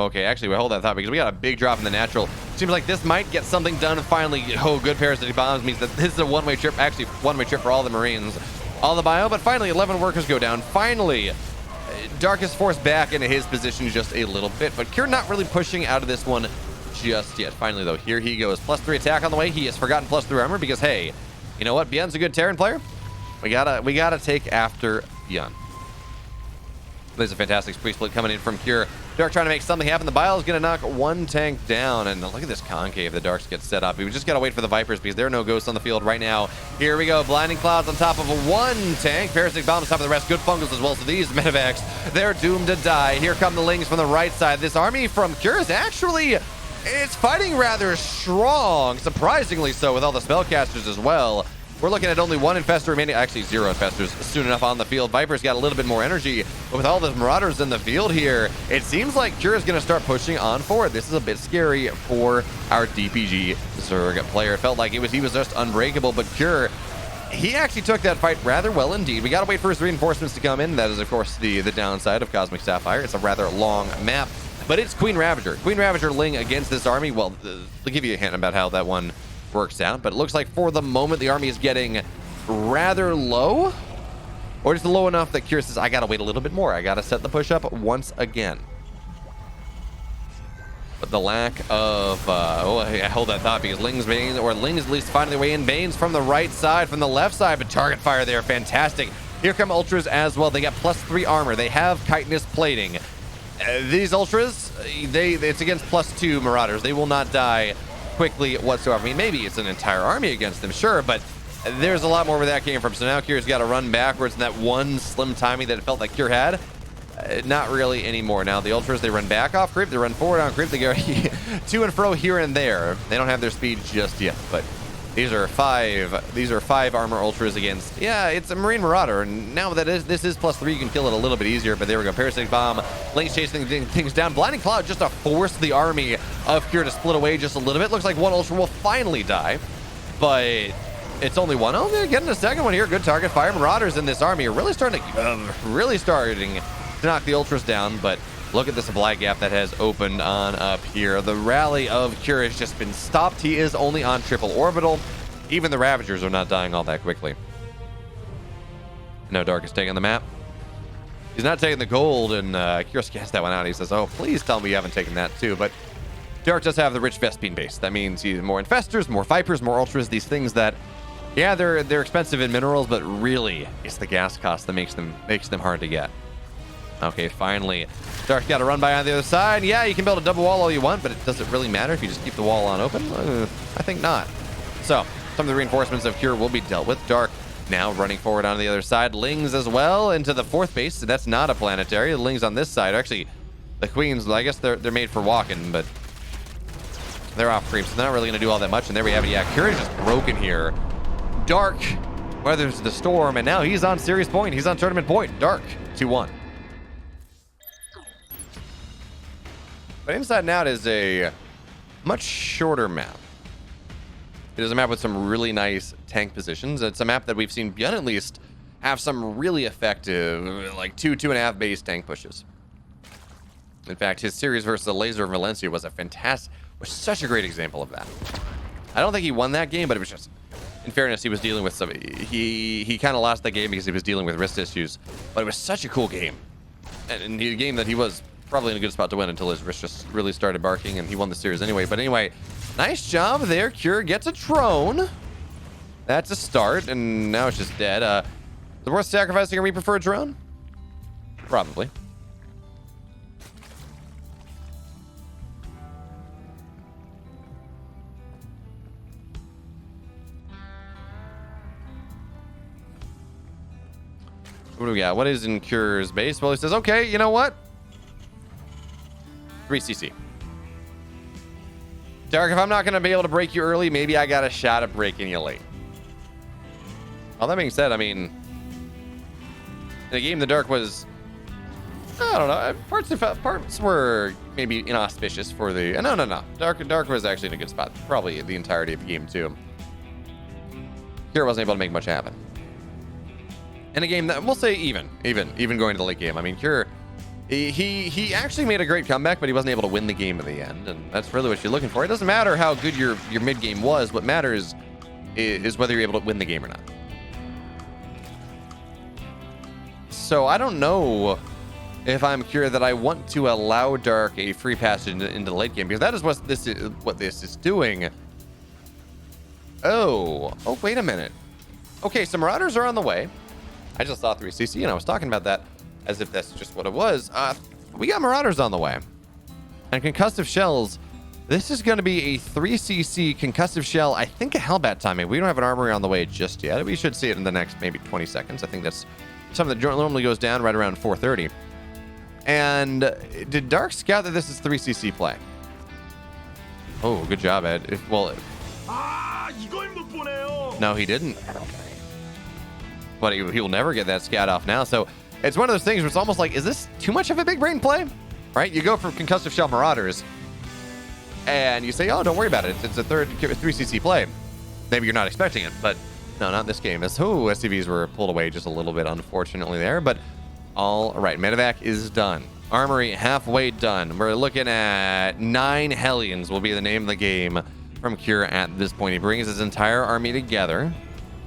Okay, actually, we hold that thought because we got a big drop in the natural. Seems like this might get something done finally. Oh, good parasitic bombs means that this is a one-way trip. Actually, one-way trip for all the Marines, all the bio. But finally, 11 workers go down. Finally, Dark is forced back into his position just a little bit. But Cure not really pushing out of this one just yet. Finally, though, here he goes. +3 attack on the way. He has forgotten +3 armor because, hey, you know what? Bjorn's a good Terran player. We gotta take after Bjorn. There's a fantastic spree split coming in from Cure. Dark trying to make something happen. The Bile is going to knock one tank down. And look at this concave that Darks gets set up. We just got to wait for the Vipers because there are no ghosts on the field right now. Here we go. Blinding Clouds on top of one tank. Parasitic Bombs on top of the rest. Good fungals as well. So these medevacs, they're doomed to die. Here come the Lings from the right side. This army from Cure is actually, it's fighting rather strong. Surprisingly so with all the spellcasters as well. We're looking at only one infestor remaining. Actually, 0 infestors soon enough on the field. Viper's got a little bit more energy, but with all the Marauders in the field here, it seems like Cure is going to start pushing on forward. This is a bit scary for our DPG Zerg player. It felt like he was just unbreakable, but Cure, he actually took that fight rather well indeed. We got to wait for his reinforcements to come in. That is, of course, the downside of Cosmic Sapphire. It's a rather long map, but it's Queen Ravager. Queen Ravager Ling against this army. Well, I'll give you a hint about how that one works out, but it looks like for the moment the army is getting rather low, or just low enough that Cure says, I gotta wait a little bit more. I gotta set the push up once again. But the lack of I hold that thought because Lings at least finding their way in. Banes from the right side, from the left side, but target fire there, fantastic. Here come Ultras as well. They got +3 armor. They have chitinous plating. These Ultras, it's against +2 Marauders. They will not die quickly whatsoever. I mean, maybe it's an entire army against them, sure, but there's a lot more where that came from. So now Cure's got to run backwards in that one slim timing that it felt like Cure had. Not really anymore. Now the Ultras, they run back off creep, they run forward on creep, they go to and fro here and there. They don't have their speed just yet, but these are five armor Ultras against, yeah, it's a Marine Marauder, and now that this is +3, you can kill it a little bit easier, but there we go. Parasitic Bomb, Lings chasing things down. Blinding Cloud just to force the army of Cure to split away just a little bit. Looks like one Ultra will finally die, but it's only one. Oh, they're getting a second one here. Good target fire. Marauders in this army are really starting to knock the Ultras down, but look at the supply gap that has opened on up here. The rally of Cure has just been stopped. He is only on triple orbital. Even the Ravagers are not dying all that quickly. No, Dark is taking the map. He's not taking the gold, and Cure scans that one out. He says, oh, please tell me you haven't taken that too. But Dark does have the rich Vespine base. That means he's more Infestors, more Vipers, more Ultras, these things that, yeah, they're expensive in minerals, but really it's the gas cost that makes them hard to get. Okay, finally. Dark's got to run by on the other side. Yeah, you can build a double wall all you want, but it doesn't really matter if you just keep the wall on open. I think not. So, some of the reinforcements of Cure will be dealt with. Dark now running forward on the other side. Lings as well into the 4th base. So that's not a planetary. The Lings on this side. Actually, the Queens, I guess they're made for walking, but they're off creep, so they're not really going to do all that much. And there we have it. Yeah, Cure is just broken here. Dark weathers the storm, and now he's on series point. He's on tournament point. Dark, 2-1. But Inside and Out is a much shorter map. It is a map with some really nice tank positions. It's a map that we've seen Bjorn at least have some really effective, like 2.5 base tank pushes. In fact, his series versus the Laser of Valencia was such a great example of that. I don't think he won that game, but it was just, in fairness, he was dealing with some, he kind of lost that game because he was dealing with wrist issues, but it was such a cool game. And a game that he was probably in a good spot to win until his wrist just really started barking, and he won the series anyway. But anyway, nice job there. Cure gets a Trone. That's a start, and now it's just dead. Is it worth sacrificing a Reaper for a drone? Probably. What do we got? What is in Cure's base? Well, he says, okay, you know what? 3 CC. Dark, if I'm not going to be able to break you early, maybe I got a shot at breaking you late. All that being said, I mean, in a game the Dark was, I don't know, parts were maybe inauspicious for the, no. Dark was actually in a good spot, probably the entirety of the game too. Cure wasn't able to make much happen. In a game that, we'll say even going to the late game. I mean, Cure, He actually made a great comeback, but he wasn't able to win the game in the end, and that's really what you're looking for. It doesn't matter how good your mid game was. What matters is whether you're able to win the game or not. So I don't know if I'm clear that I want to allow Dark a free passage into the late game, because that is what this is doing. Oh, wait a minute. Okay, some Marauders are on the way. I just saw 3CC, and I was talking about that as if that's just what it was. We got Marauders on the way. And concussive shells. This is going to be a 3CC concussive shell. I think a Hellbat timing. We don't have an armory on the way just yet. We should see it in the next maybe 20 seconds. I think that's something that normally goes down right around 4:30. And did Dark scout that this is 3CC play? Oh, good job, Ed. No, he didn't. But he'll never get that scout off now. So it's one of those things where it's almost like, is this too much of a big brain play? Right? You go for concussive shell Marauders, and you say, oh, don't worry about it. It's a 3CC play. Maybe you're not expecting it, but no, not this game. SCVs were pulled away just a little bit, unfortunately, there. But all right, medevac is done. Armory halfway done. We're looking at 9 Hellions will be the name of the game from Cure at this point. He brings his entire army together.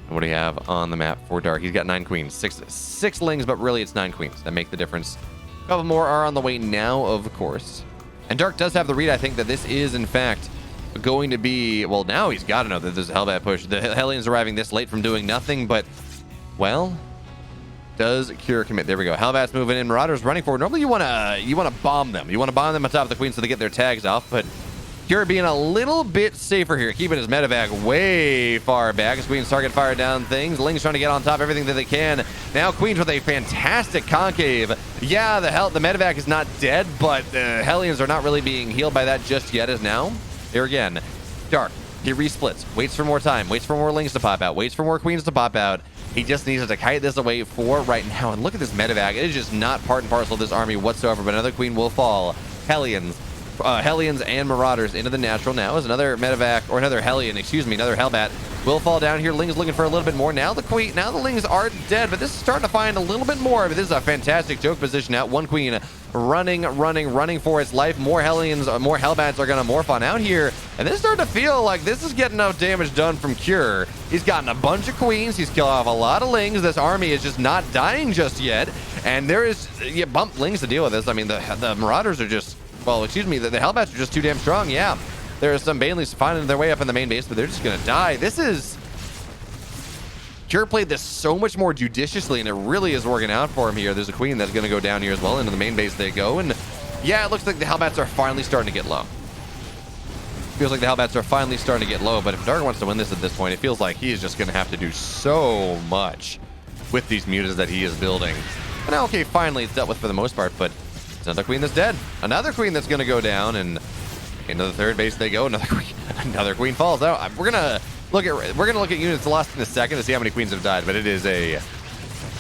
And what do you have on the map for Dark? He's got 9 queens, six lings, but really it's 9 queens that make the difference. A couple more are on the way now, of course. And Dark does have the read, I think, that this is, in fact, going to be... Well, now he's got to know that there's a Hellbat push. The Hellions arriving this late from doing nothing, but, well, does Cure commit? There we go. Hellbat's moving in. Marauders running forward. Normally you want to bomb them. You want to bomb them on top of the queen so they get their tags off, but Cure being a little bit safer here, keeping his medevac way far back. His queens target fire down things. Lings trying to get on top of everything that they can. Now Queens with a fantastic concave. Yeah, the medevac is not dead, but the Hellions are not really being healed by that just yet. As now, here again, Dark. He resplits, waits for more time, waits for more Lings to pop out, waits for more Queens to pop out. He just needs to kite this away for right now. And look at this medevac. It is just not part and parcel of this army whatsoever, but another Queen will fall. Hellions and Marauders into the natural now as another medevac, or another Hellion, another Hellbat will fall down here. Ling's looking for a little bit more. Now the Lings are dead, but this is starting to find a little bit more. But this is a fantastic choke position out. One Queen running for its life. More Hellions, more Hellbats are going to morph on out here. And this is starting to feel like this is getting enough damage done from Cure. He's gotten a bunch of Queens. He's killed off a lot of Lings. This army is just not dying just yet. And there is, you bump Lings to deal with this. I mean, the Marauders are just, well, excuse me, the Hellbats are just too damn strong. Yeah, there are some Baneleys finding their way up in the main base, but they're just going to die. This is... Cure played this so much more judiciously, and it really is working out for him here. There's a Queen that's going to go down here as well. Into the main base they go, and yeah, it looks like the Hellbats are finally starting to get low. Feels like the Hellbats are finally starting to get low, but if Dark wants to win this at this point, it feels like he is just going to have to do so much with these mutas that he is building. And now, okay, finally it's dealt with for the most part, but it's another Queen that's dead. Another Queen that's going to go down, and into the third base they go. Another Queen falls out. We're gonna look at units lost in a second to see how many Queens have died, but it is a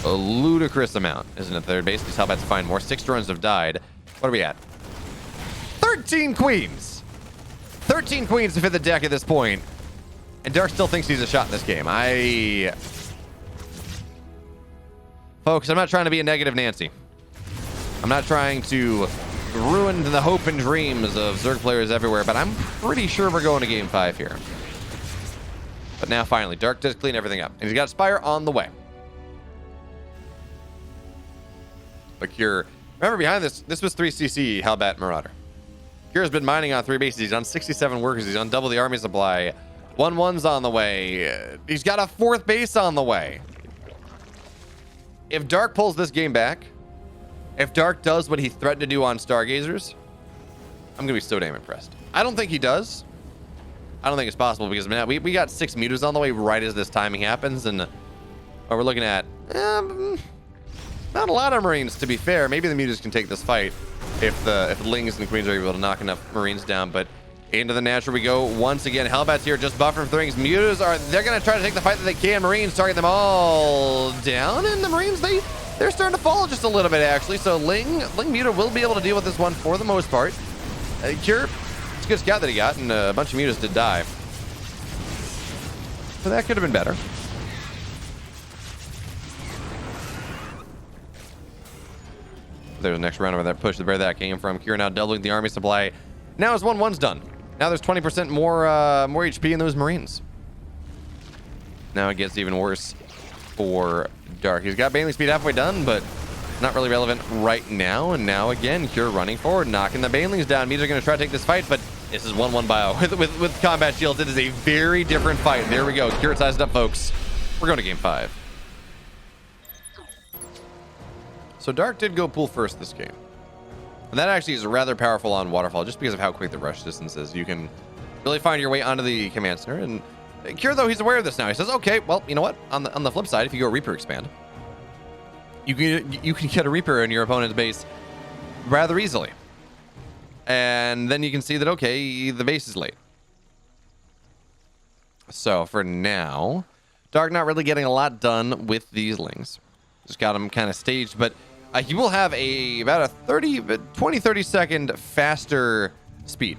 ludicrous amount, isn't it? Third base, these Hellbats to find more. 6 drones have died. What are we at? 13 Queens. 13 Queens to fit the deck at this point, and Dark still thinks he's a shot in this game. Folks, I'm not trying to be a negative Nancy. I'm not trying to ruin the hope and dreams of Zerg players everywhere, but I'm pretty sure we're going to Game 5 here. But now, finally, Dark does clean everything up. And he's got Spire on the way. But Cure... Remember, behind this was 3CC Hellbat Marauder. Cure's been mining on 3 bases. He's on 67 workers. He's on double the army supply. 1-1's on the way. He's got a 4th base on the way. If Dark pulls this game back... If Dark does what he threatened to do on Stargazers, I'm going to be so damn impressed. I don't think he does. I don't think it's possible because man, we got 6 mutas on the way right as this timing happens, and we're looking at not a lot of Marines, to be fair. Maybe the mutas can take this fight if Lings and Queens are able to knock enough Marines down, but into the natural we go once again. Hellbats here just buffering things. Mutas they're going to try to take the fight that they can. Marines target them all down, and the Marines, they're starting to fall just a little bit, actually. So Ling Muta will be able to deal with this one for the most part. Cure, it's a good scout that he got, and a bunch of mutas did die. So that could have been better. There's the next round where that push where that came from. Kira now doubling the army supply. Now his 1-1's done. Now there's 20% more HP in those Marines. Now it gets even worse for Dark. He's got Baneling speed halfway done, but not really relevant right now. And now again, Kira running forward, knocking the Banelings down. Means are going to try to take this fight, but this is 1-1 bio with combat shields. It is a very different fight. There we go. Kira ties it up, folks. We're going to game 5. So Dark did go pool first this game. And that actually is rather powerful on Waterfall just because of how quick the rush distance is. You can really find your way onto the command center. And Kira, though, he's aware of this now. He says, okay, well, you know what? On the flip side, if you go Reaper expand, you can get a Reaper in your opponent's base rather easily. And then you can see that, okay, the base is late. So for now, Dark not really getting a lot done with these Lings. Just got them kind of staged, but he will have about a 20-30 second faster speed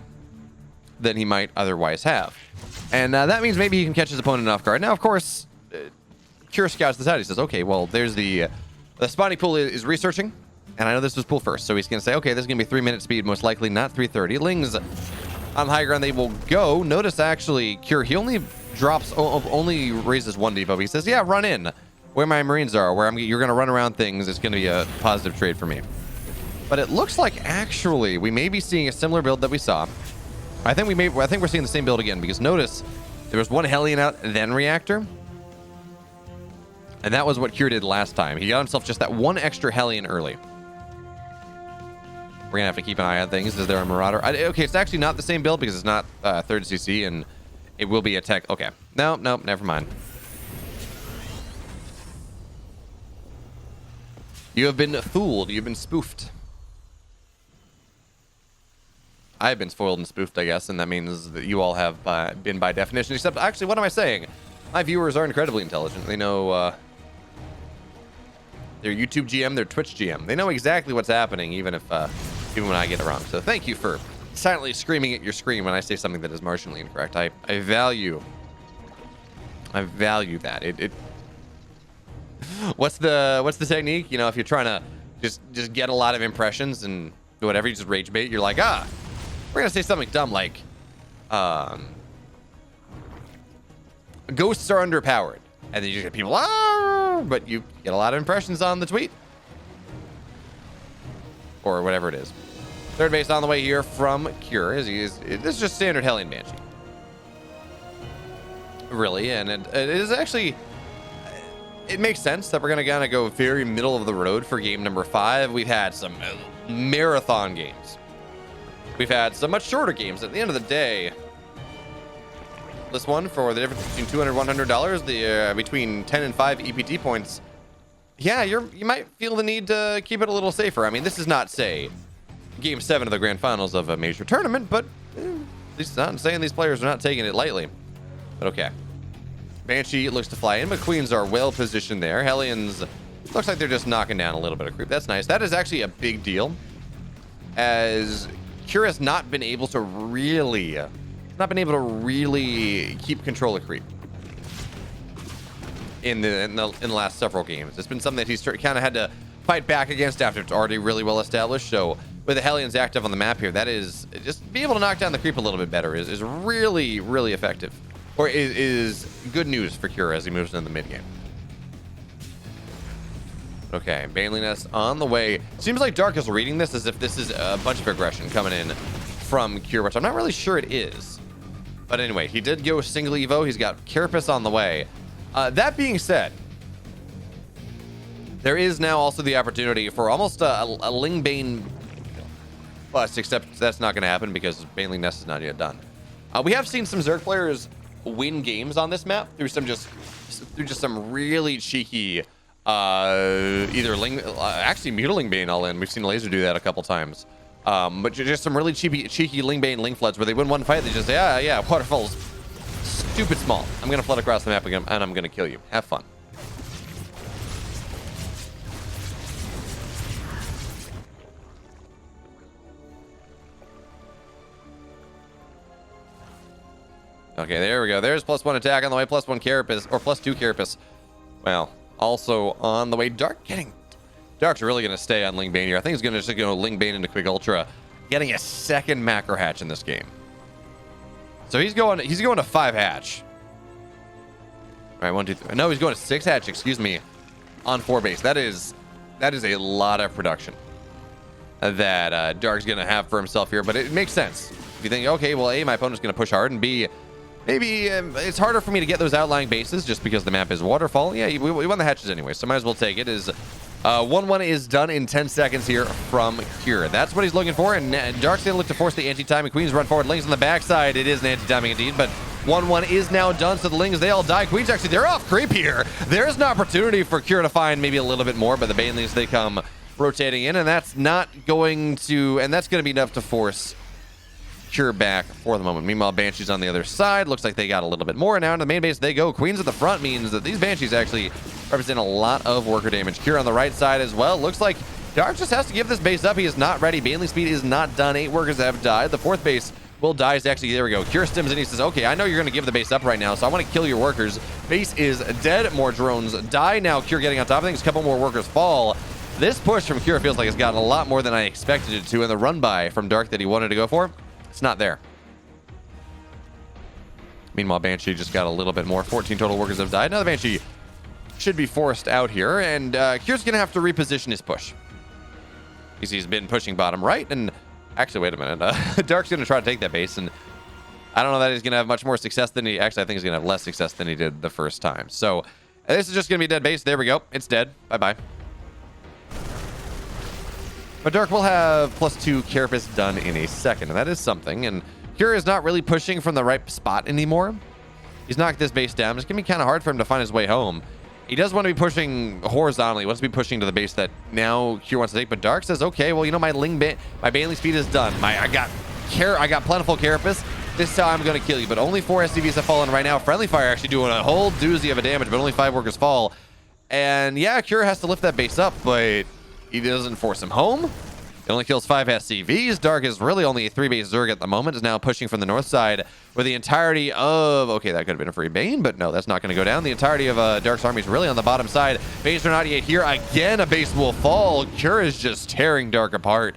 than he might otherwise have. And that means maybe he can catch his opponent off guard. Now, of course, Kira scouts this out. He says, okay, well, there's the spawning pool is researching, and I know this was pool first, so he's going to say, okay, this is going to be 3-minute speed, most likely not 3:30. Lings on high ground, they will go. Notice, actually, Kira, he only raises 1 depot. He says, yeah, run in where my Marines are, where you're going to run around things. It's going to be a positive trade for me. But it looks like, actually, we may be seeing a similar build that we saw. I think we're seeing the same build again, because notice there was 1 Hellion out, then Reactor. And that was what Kira did last time. He got himself just that 1 extra Hellion early. We're going to have to keep an eye on things. Is there a Marauder? Okay, it's actually not the same build because it's not 3rd CC, and it will be a tech. Okay. No, never mind. You have been fooled. You've been spoofed. I've been spoiled and spoofed, I guess, and that means that you all have been by definition. Except, actually, what am I saying? My viewers are incredibly intelligent. They know their YouTube GM, their Twitch GM. They know exactly what's happening, even when I get it wrong. So thank you for silently screaming at your screen when I say something that is marginally incorrect. I value that. What's the technique? You know, if you're trying to just get a lot of impressions and whatever, you just rage bait. You're like, we're gonna say something dumb like, ghosts are underpowered, and then you just get people, but you get a lot of impressions on the tweet or whatever it is. 3rd base on the way here from Cure. This is just standard Hellion Banshee, really, and it is actually. It makes sense that we're going to kind of go very middle of the road for game number 5. We've had some marathon games. We've had some much shorter games. At the end of the day, this one, for the difference between $200 $100, between 10 and 5 EPT points, yeah, you might feel the need to keep it a little safer. I mean, this is not, say, game 7 of the grand finals of a major tournament, but at least I'm saying these players are not taking it lightly. But okay. Banshee looks to fly in, but Queens are well positioned there. Hellions, looks like they're just knocking down a little bit of creep. That's nice. That is actually a big deal, as Cure has not been able to really keep control of creep in the last several games. It's been something that he's kind of had to fight back against after it's already really well established. So with the Hellions active on the map here, that is just be able to knock down the creep a little bit better is really, really effective. Or is good news for Cure as he moves into the mid game. Okay, Baneliness on the way. Seems like Dark is reading this as if this is a bunch of aggression coming in from Cure, which I'm not really sure it is. But anyway, he did go single Evo. He's got Carapace on the way. That being said, there is now also the opportunity for almost a Lingbane bust, except that's not going to happen because Baneling Nest is not yet done. We have seen some Zerg players win games on this map through just some really cheeky actually Mutiling Bane all in. We've seen Laser do that a couple times, but just some really cheeky Lingbane Ling floods where they win one fight, they just say, yeah, waterfall's stupid small, I'm gonna flood across the map again and I'm gonna kill you, have fun. Okay, there we go. There's +1 attack on the way, +1 Carapace, or +2 Carapace. Well, also on the way. Dark getting Dark's really going to stay on Ling Bane here. I think he's going to just go Ling Bane into Quick Ultra, getting a second macro hatch in this game. So he's going to 5 hatch. All right, 1, 2, 3. No, he's going to 6 hatch, excuse me, on 4 base. That is a lot of production that Dark's going to have for himself here, but it makes sense. If you think, okay, well, A, my opponent's going to push hard, and B, maybe it's harder for me to get those outlying bases just because the map is waterfall. Yeah, we won the hatches anyway, so might as well take it. 1-1 is done in 10 seconds here from Cure. That's what he's looking for, and Dark's going to look to force the anti-timing. Queens run forward, Ling's on the backside. It is an anti-timing indeed, but 1-1 is now done, so the Lings, they all die. Queens actually, they're off creep here. There's an opportunity for Cure to find maybe a little bit more, but the Banelings, they come rotating in, and that's going to be enough to force Cure back for the moment. Meanwhile, Banshees on the other side. Looks like they got a little bit more. Now into the main base they go. Queens at the front means that these Banshees actually represent a lot of worker damage. Cure on the right side as well. Looks like Dark just has to give this base up. He is not ready. Baneling speed is not done. 8 workers have died. The 4th base will die. Actually, there we go. Cure stims in. He says, okay, I know you're going to give the base up right now, so I want to kill your workers. Base is dead. More drones die. Now Cure getting on top of things. A couple more workers fall. This push from Cure feels like it's gotten a lot more than I expected it to, and the run by from Dark that he wanted to go for, it's not there. Meanwhile, Banshee just got a little bit more. 14 total workers have died. Now the Banshee should be forced out here, and Cure's going to have to reposition his push. He's been pushing bottom right, and actually, wait a minute. Dark's going to try to take that base, and I don't know that he's going to have much more success than he... Actually, I think he's going to have less success than he did the first time. So this is just going to be a dead base. There we go. It's dead. Bye-bye. But Dark will have +2 Carapace done in a second, and that is something. And Cure is not really pushing from the right spot anymore. He's knocked this base down. It's going to be kind of hard for him to find his way home. He does want to be pushing horizontally. He wants to be pushing to the base that now Cure wants to take. But Dark says, okay, well, you know, my Baneling speed is done. I got plentiful Carapace. This is how I'm going to kill you. But only 4 SCVs have fallen right now. Friendly Fire actually doing a whole doozy of a damage, but only 5 workers fall. And yeah, Cure has to lift that base up, but he doesn't force him home. It only kills 5 SCVs. Dark is really only a 3-base Zerg at the moment. Is now pushing from the north side where the entirety of... Okay, that could have been a free Bane, but no, that's not going to go down. The entirety of Dark's army is really on the bottom side. Base are not yet here. Again, a base will fall. Cure is just tearing Dark apart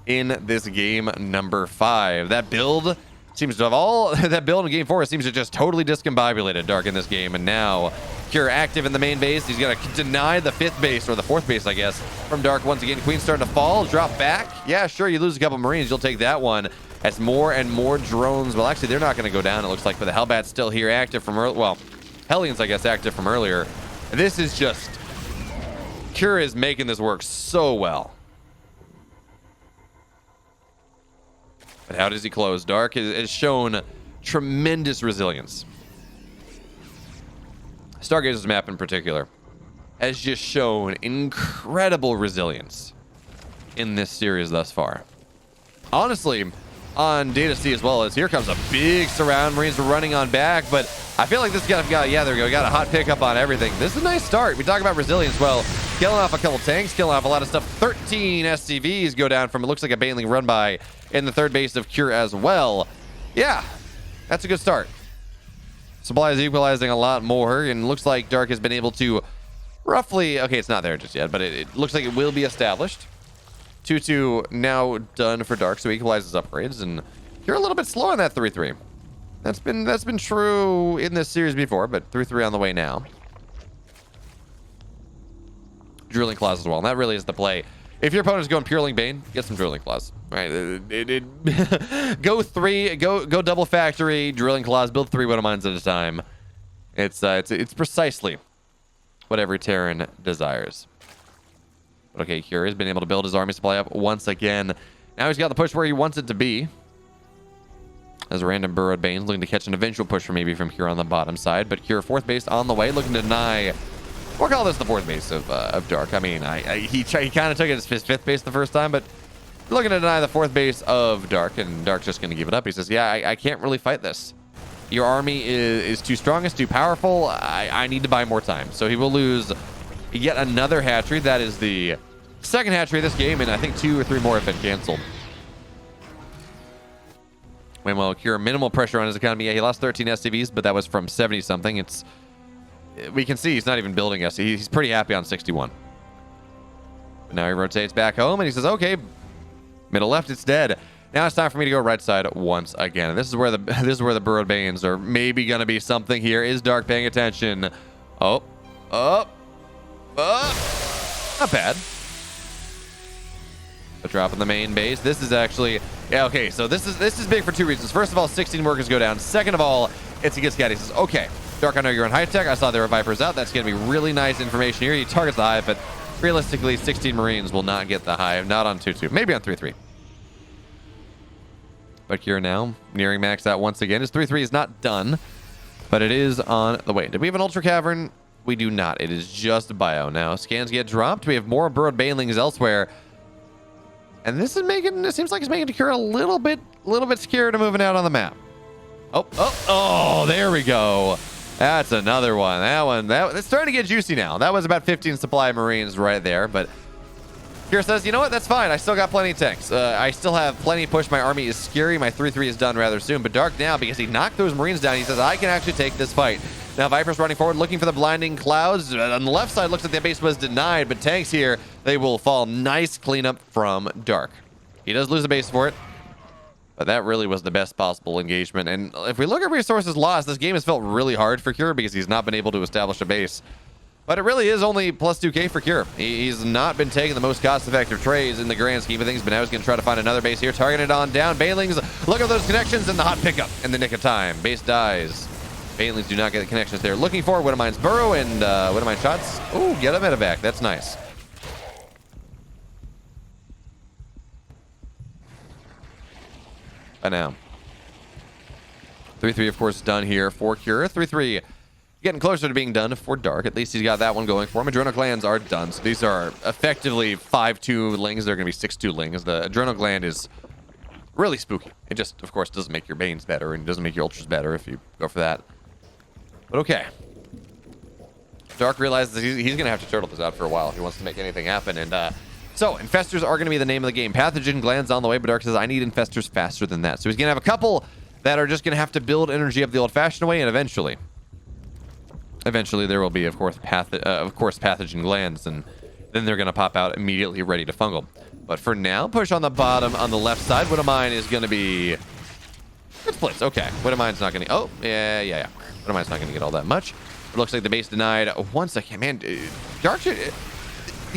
in this game number 5. That build seems to have all... that build in game 4 seems to just totally discombobulated Dark in this game, and now... Cure active in the main base. He's going to deny the 5th base, or the 4th base, I guess, from Dark once again. Queen's starting to fall. Drop back. Yeah, sure, you lose a couple Marines. You'll take that one as more and more drones. Well, actually, they're not going to go down, it looks like, but the Hellbat's still here, active from earlier. Well, Hellions, I guess, active from earlier. This is just... Cure is making this work so well. But how does he close? Dark has shown tremendous resilience. Stargazer's map in particular has just shown incredible resilience in this series thus far. Honestly, on Data C as well, as here comes a big surround. Marines are running on back, but I feel like this got yeah, there we go. Got a hot pickup on everything. This is a nice start. We talk about resilience. Well, killing off a couple tanks, killing off a lot of stuff. 13 SCVs go down from, it looks like, a Baneling run by in the 3rd base of Cure as well. Yeah, that's a good start. Supply is equalizing a lot more, and looks like Dark has been able to roughly... Okay, it's not there just yet, but it looks like it will be established. 2-2 now done for Dark, so he equalizes upgrades, and you're a little bit slow on that 3-3. That's been true in this series before, but 3-3 on the way now. Drilling Claws as well, and that really is the play. If your opponent's going pure Ling Bane, get some Drilling Claws. Right? Go double factory, Drilling Claws, build 3 Widow Mines at a time. It's precisely what every Terran desires. But okay, Cure has been able to build his army supply up once again. Now he's got the push where he wants it to be. As a random burrowed Bane's looking to catch an eventual push from Cure on the bottom side. But Cure 4th base on the way, looking to deny... We'll call this the 4th base of Dark. I mean, he kind of took it as his 5th base the first time, but looking to deny the 4th base of Dark, and Dark's just going to give it up. He says, yeah, I can't really fight this. Your army is too strong, it's too powerful. I need to buy more time. So he will lose yet another hatchery. That is the 2nd hatchery of this game, and I think 2 or 3 more have been canceled. Well, Cure minimal pressure on his economy. Yeah, he lost 13 SCVs, but that was from 70-something. We can see he's not even building us. He's pretty happy on 61. But now he rotates back home, and he says, okay, middle left, it's dead. Now it's time for me to go right side once again. And this is where the Burrowed Banes are maybe going to be something here. Is Dark paying attention? Oh. Not bad. A drop in the main base. This is actually... Yeah, okay, so this is big for two reasons. First of all, 16 workers go down. Second of all, it's against Gaddy. He says, okay, Dark, I know you're on high tech. I saw there were Vipers out. That's going to be really nice information here. He targets the hive, but realistically, 16 Marines will not get the hive. Not on 2-2. Maybe on 3-3. But here now, nearing max out once again. His 3-3 is not done, but it is on the way. Did we have an Ultra Cavern? We do not. It is just bio now. Scans get dropped. We have more Burrowed Banelings elsewhere. And this is making, it seems like it's making Takura a little bit scared of moving out on the map. Oh, there we go. That's another one. It's starting to get juicy now. That was about 15 supply Marines right there, but Kira says, you know what? That's fine. I still got plenty of tanks. I still have plenty of push. My army is scary. My 3-3 is done rather soon. But Dark now, because he knocked those Marines down, he says, I can actually take this fight. Now Viper's running forward, looking for the blinding clouds. On the left side, looks like the base was denied, but tanks here, they will fall. Nice cleanup from Dark. He does lose a base for it, but that really was the best possible engagement. And if we look at resources lost, this game has felt really hard for Cure because he's not been able to establish a base. But it really is only plus 2k for Cure. He's not been taking the most cost-effective trades in the grand scheme of things, but now he's going to try to find another base here. Targeted on down. Banelings, look at those connections and the hot pickup in the nick of time. Base dies. Banelings do not get the connections there. Looking for Widowmine's burrow and Widowmine shots. Ooh, get a medevac. That's nice. But now, 3-3, of course, done here for Cure. 3-3 getting closer to being done for Dark. At least he's got that one going for him. Adrenal glands are done. So these are effectively 5-2 lings. They're going to be 6-2 lings. The adrenal gland is really spooky. It just, of course, doesn't make your Banes better and doesn't make your Ultras better if you go for that. But okay. Dark realizes he's going to have to turtle this out for a while if he wants to make anything happen. And so Infestors are going to be the name of the game. Pathogen glands on the way, but Dark says, I need Infestors faster than that. So he's going to have a couple that are just going to have to build energy up the old-fashioned way, and eventually there will be, of course, pathogen glands, and then they're going to pop out immediately ready to fungal. But for now, push on the bottom on the left side. Widowmine is going to be... It splits. Okay. Widowmine's not going to... Oh, yeah. Widowmine's not going to get all that much. It looks like the base denied. Once again, man, Dark should...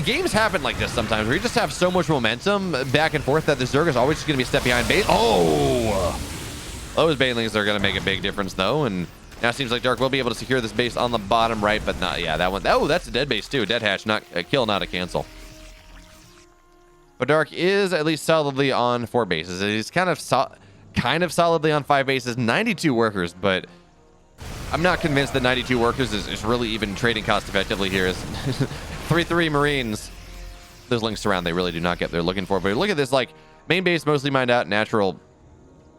Games happen like this sometimes, where you just have so much momentum back and forth that the Zerg is always just going to be a step behind base. Oh! Those Banelings are going to make a big difference, though, and... Now it seems like Dark will be able to secure this base on the bottom right, but not, yeah, that one. Oh, that's a dead base too. Dead hatch, not a kill, not a cancel. But Dark is at least solidly on 4 bases. He's kind of solidly on 5 bases, 92 workers, but I'm not convinced that 92 workers is really even trading cost effectively here. 3-3 Marines. Those links around, they really do not get what they're looking for. But look at this, like, main base mostly mined out, natural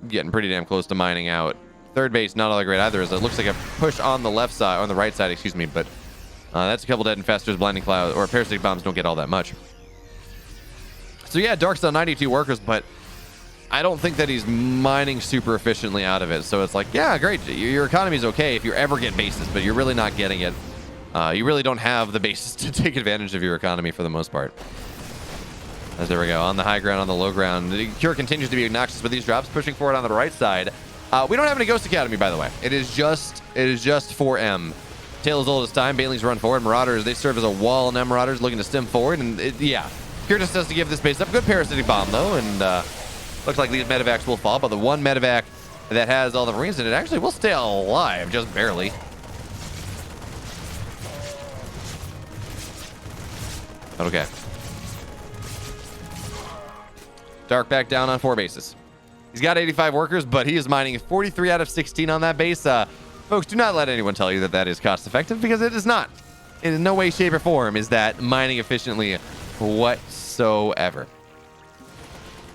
getting pretty damn close to mining out. Third base, not all that great either, as it looks like a push on the left side, on the right side, excuse me, but that's a couple dead Infestors, blinding cloud, or parasitic bombs don't get all that much. So yeah, Dark's on 92 workers, but I don't think that he's mining super efficiently out of it. So it's like, yeah, great, your economy's okay if you ever get bases, but you're really not getting it. You really don't have the bases to take advantage of your economy for the most part. As there we go, on the high ground, on the low ground. The Cure continues to be obnoxious with these drops, pushing forward on the right side. We don't have any Ghost Academy, by the way. It is just 4M. Tale as old as time. Banelings run forward. Marauders, they serve as a wall, and Marauders looking to stem forward. And yeah, Cure just has to give this base up. Good parasitic bomb, though, and looks like these medevacs will fall. But the one medevac that has all the Marines in it actually will stay alive, just barely. But okay. Dark back down on 4 bases. He's got 85 workers, but he is mining 43 out of 16 on that base. Folks, do not let anyone tell you that that is cost effective, because it is not. In no way, shape, or form is that mining efficiently whatsoever.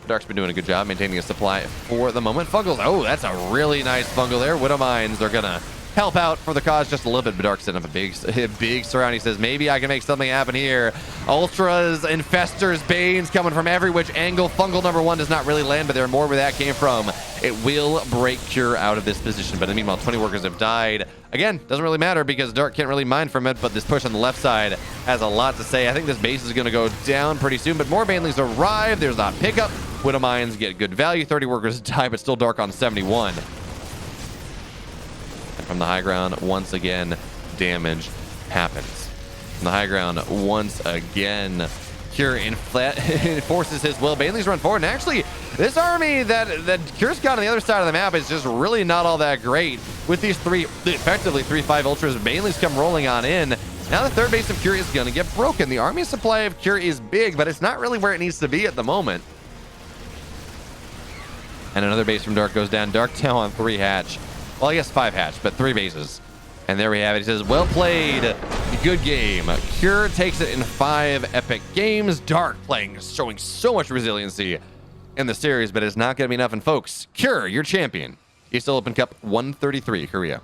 Dark's been doing a good job maintaining a supply for the moment. Fungals, oh, that's a really nice fungal there. Widowmines are gonna help out for the cause just a little bit. But Dark setting up a big surround. He says, maybe I can make something happen here. Ultras, Infestors, Banes coming from every which angle. Fungal #1 does not really land, but there are more where that came from. It will break Cure out of this position. But meanwhile, 20 workers have died. Again, doesn't really matter because Dark can't really mine from it, but this push on the left side has a lot to say. I think this base is going to go down pretty soon, but more Banelings arrive. There's not pickup. Widow Mines get good value. 30 workers die, but still Dark on 71. And from the high ground, once again, damage happens. From the high ground, once again, Cure enforces his will. Banelings run forward, and actually, this army that Cure's got on the other side of the map is just really not all that great. With these effectively 3-5 Ultras, Banelings come rolling on in. Now the third base of Cure is going to get broken. The army supply of Cure is big, but it's not really where it needs to be at the moment. And another base from Dark goes down. Dark now on 3 hatch. Well, I guess 5 hatch, but 3 bases. And there we have it. He says, well played. Good game. Cure takes it in 5 epic games. Dark showing so much resiliency in the series, but it's not going to be enough. And folks, Cure, your champion. ESL Open Cup 133, Korea.